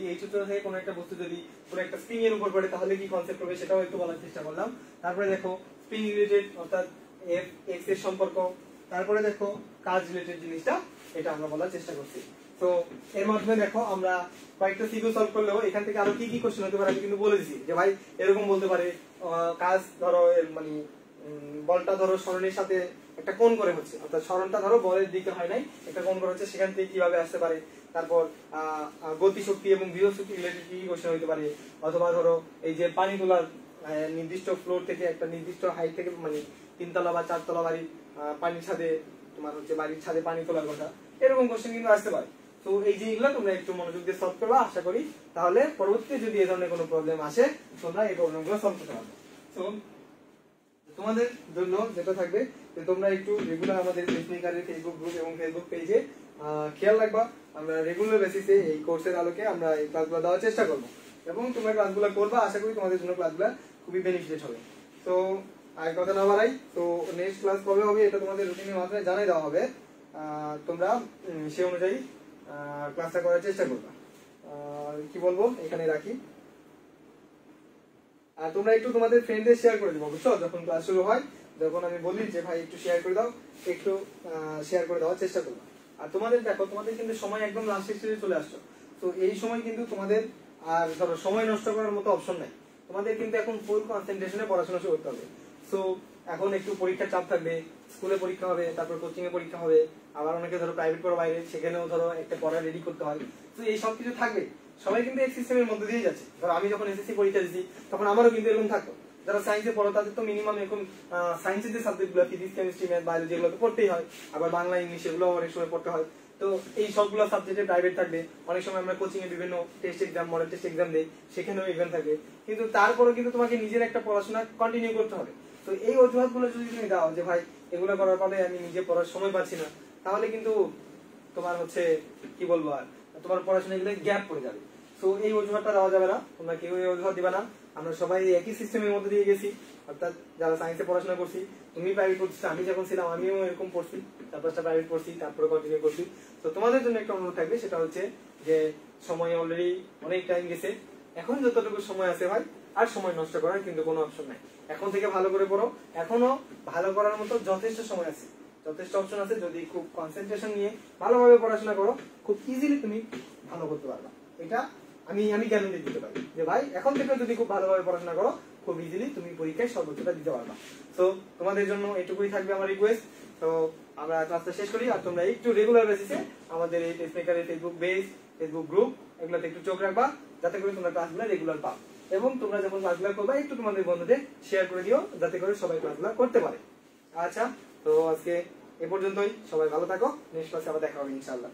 কোনো একটা স্প্রিং এর উপর পড়ে তাহলে কি কনসেপ্ট হবে সেটাও একটু বলার চেষ্টা করলাম। তারপরে দেখো স্প্রিং রিলেটেড অর্থাৎ এফ এক্স এর সম্পর্ক, তারপরে দেখো কাজ রিলেটেড জিনিসটা এটা আমরা বলার চেষ্টা করছি। তো এর মাধ্যমে দেখো আমরা কয়েকটা সিকিউ সলভ করলেও এখান থেকে আরো কি কি কোশ্চেন হতে পারে আমি কিন্তু বলে দিছি যে ভাই এরকম বলতে পারে কাজ ধরো মানে বলটা ধরো সরণের সাথে একটা কোণ করে হচ্ছে, অর্থাৎ সরণটা ধরো বলের দিকে হয় নাই, একটা কোণ করে হচ্ছে, সেখান থেকে কিভাবে আসতে পারে। তারপর গতিশক্তি এবং বিভব শক্তি রিলেটেড কি কোশ্চেন হতে পারে, অথবা ধরো এই যে পানি তোলার নির্দিষ্ট ফ্লোর থেকে একটা নির্দিষ্ট হাইট থেকে মানে 3 তলা বা 4 তলা বাড়ির পানির ছাদে তোমার হচ্ছে বাড়ির ছাদে পানি তোলার কথা, এরকম কোশ্চেন কিন্তু আসতে পারে। তো এই জিনিসগুলো তোমরা একটু মনোযোগ দিয়ে সলভ করবা আশা করি, তাহলে পরবর্তীতে যদি এই ধরনের কোনো প্রবলেম আসে তোমরা এই প্রবলেমগুলো সলভ করতে পারবে। তো তোমাদের জন্য যেটা থাকবে যে তোমরা একটু রেগুলার আমাদের টেকনিক্যালের ফেসবুক গ্রুপ এবং ফেসবুক পেজে খেয়াল রাখবা। আমরা রেগুলার বেসিসে এই কোর্সের আলোকে আমরা এই ক্লাসগুলো দেওয়ার চেষ্টা করবো এবং তোমরা ক্লাসগুলো করবা, আশা করি তোমাদের জন্য ক্লাসগুলো খুবই বেনিফিট হবে। তো আর কথা না বাড়াই, তো নেক্সট ক্লাস কবে হবে এটা তোমাদের রুটিনের মাধ্যমে জানাই দেওয়া হবে, তোমরা সে অনুযায়ী ক্লাসটা করার চেষ্টা করবা। কি বলবো এখানে রাখি, আর তোমরা একটু তোমাদের ফ্রেন্ডদের শেয়ার করে দেবো, বুঝছো? যখন ক্লাস শুরু হয়, যখন আমি বলি যে ভাই একটু শেয়ার করে দাও, একটু শেয়ার করে দেওয়ার চেষ্টা করবো। আর তোমাদের দেখো তোমাদের কিন্তু সময় একদম লাস্ট স্টেজে চলে আসছো, তো এই সময় কিন্তু তোমাদের আর ধরো সময় নষ্ট করার মতো অপশন নাই, তোমাদের কিন্তু এখন ফুল কনসেন্ট্রেশনে পড়াশোনা শুরু করতে হবে। সো এখন একটু পরীক্ষার চাপ থাকবে, স্কুলে পরীক্ষা হবে, তারপর কোচিং এ পরীক্ষা হবে, আবার অনেকে ধরো প্রাইভেট পড়া বাইরে, সেখানেও ধরো একটা পড়া রেডি করতে হয়। তো এই সব কিছু থাকবে, সবাই কিন্তু এক সিস্টেমের মধ্যে দিয়ে যাচ্ছে। ধরো আমি যখন এসএসসি পরীক্ষা দিচ্ছি তখন আমারও কিন্তু এরকম থাকতো, যারা সায়েন্সে পড়ো তাদের তো মিনিমাম এখন সায়েন্সের যে সাবজেক্ট গুলো ফিজিক্স কেমিস্ট্রি ম্যাথ বায়োলজি এগুলো তো পড়তেই হয়, আবার বাংলা ইংলিশ এগুলো অনেক সময় পড়তে হয়। তো এই সবগুলো সাবজেক্টে প্রাইভেট থাকবে, অনেক সময় আমরা কোচিং এ বিভিন্ন test exam model test exam দেই, সেখানেও এক্সাম থাকবে, কিন্তু তারপরেও কিন্তু তোমাকে নিজের একটা পড়াশোনা কন্টিনিউ করতে হবে। তো এই অজুহাত গুলো যদি তুমি দাও যে ভাই এগুলো করার পরে আমি নিজে পড়ার সময় পাচ্ছি না, তাহলে কিন্তু তোমার হচ্ছে কি বলবো আর তোমার পড়াশোনা গুলো গ্যাপ পড়ে যাবে। তো এই অজুহাতটা দেওয়া যাবে না, তোমরা কেউ এই অজুহাত দিবা না। আমরা সবাই একই সিস্টেমের মধ্যে দিয়ে গেছি, অর্থাৎ যারা সায়েন্সে পড়াশোনা করছি, তুমি প্রাইভেট পড়ছিস, আমি যখন ছিলাম আমিও এরকম পড়ছি, 4-5টা প্রাইভেট পড়ছি, তারপরে কন্টিনিউ করছি। তো তোমাদের জন্য একটা অনুরোধ থাকবে, সেটা হচ্ছে যে সময় অলরেডি অনেক টাইম গেছে, এখন যতটুকু সময় আছে ভাই আর সময় নষ্ট করার কিন্তু কোনো অপশন নাই। এখন থেকে ভালো করে পড়ো, এখনো ভালো করার মতো যথেষ্ট সময় আছে, যথেষ্ট অপশন আছে। যদি খুব কনসেন্ট্রেশন নিয়ে ভালোভাবে পড়াশোনা করো, খুব ইজিলি তুমি ভালো করতে পারবা। এটা আমি গ্যারান্টি দিতে পারি যে ভাই এখন থেকে যদি খুব ভালোভাবে পড়াশোনা করো, খুব ইজিলি তুমি পরীক্ষায় সর্বোচ্চটা দিতে পারবা। তো তোমাদের জন্য এটুকুই থাকবে আমার রিকোয়েস্ট। তো আমরা ক্লাসটা শেষ করি, আর তোমরা একটু রেগুলার বেসিসে আমাদের এই টেস্টমেকারের ফেসবুক পেজ, ফেসবুক গ্রুপ এগুলোতে একটু চোখ রাখবা, যাতে করে তোমরা ক্লাসগুলো রেগুলার পাও। এবং তোমরা যখন ক্লাসগুলো করবা একটু তোমাদের বন্ধুদের শেয়ার করে দিও, যাতে করে সবাই ক্লাসগুলো করতে পারে। আচ্ছা, তো আজকে এ পর্যন্তই, সবাই ভালো থাকো, নেক্সট ক্লাসে আবার দেখা হবে ইনশাআল্লাহ।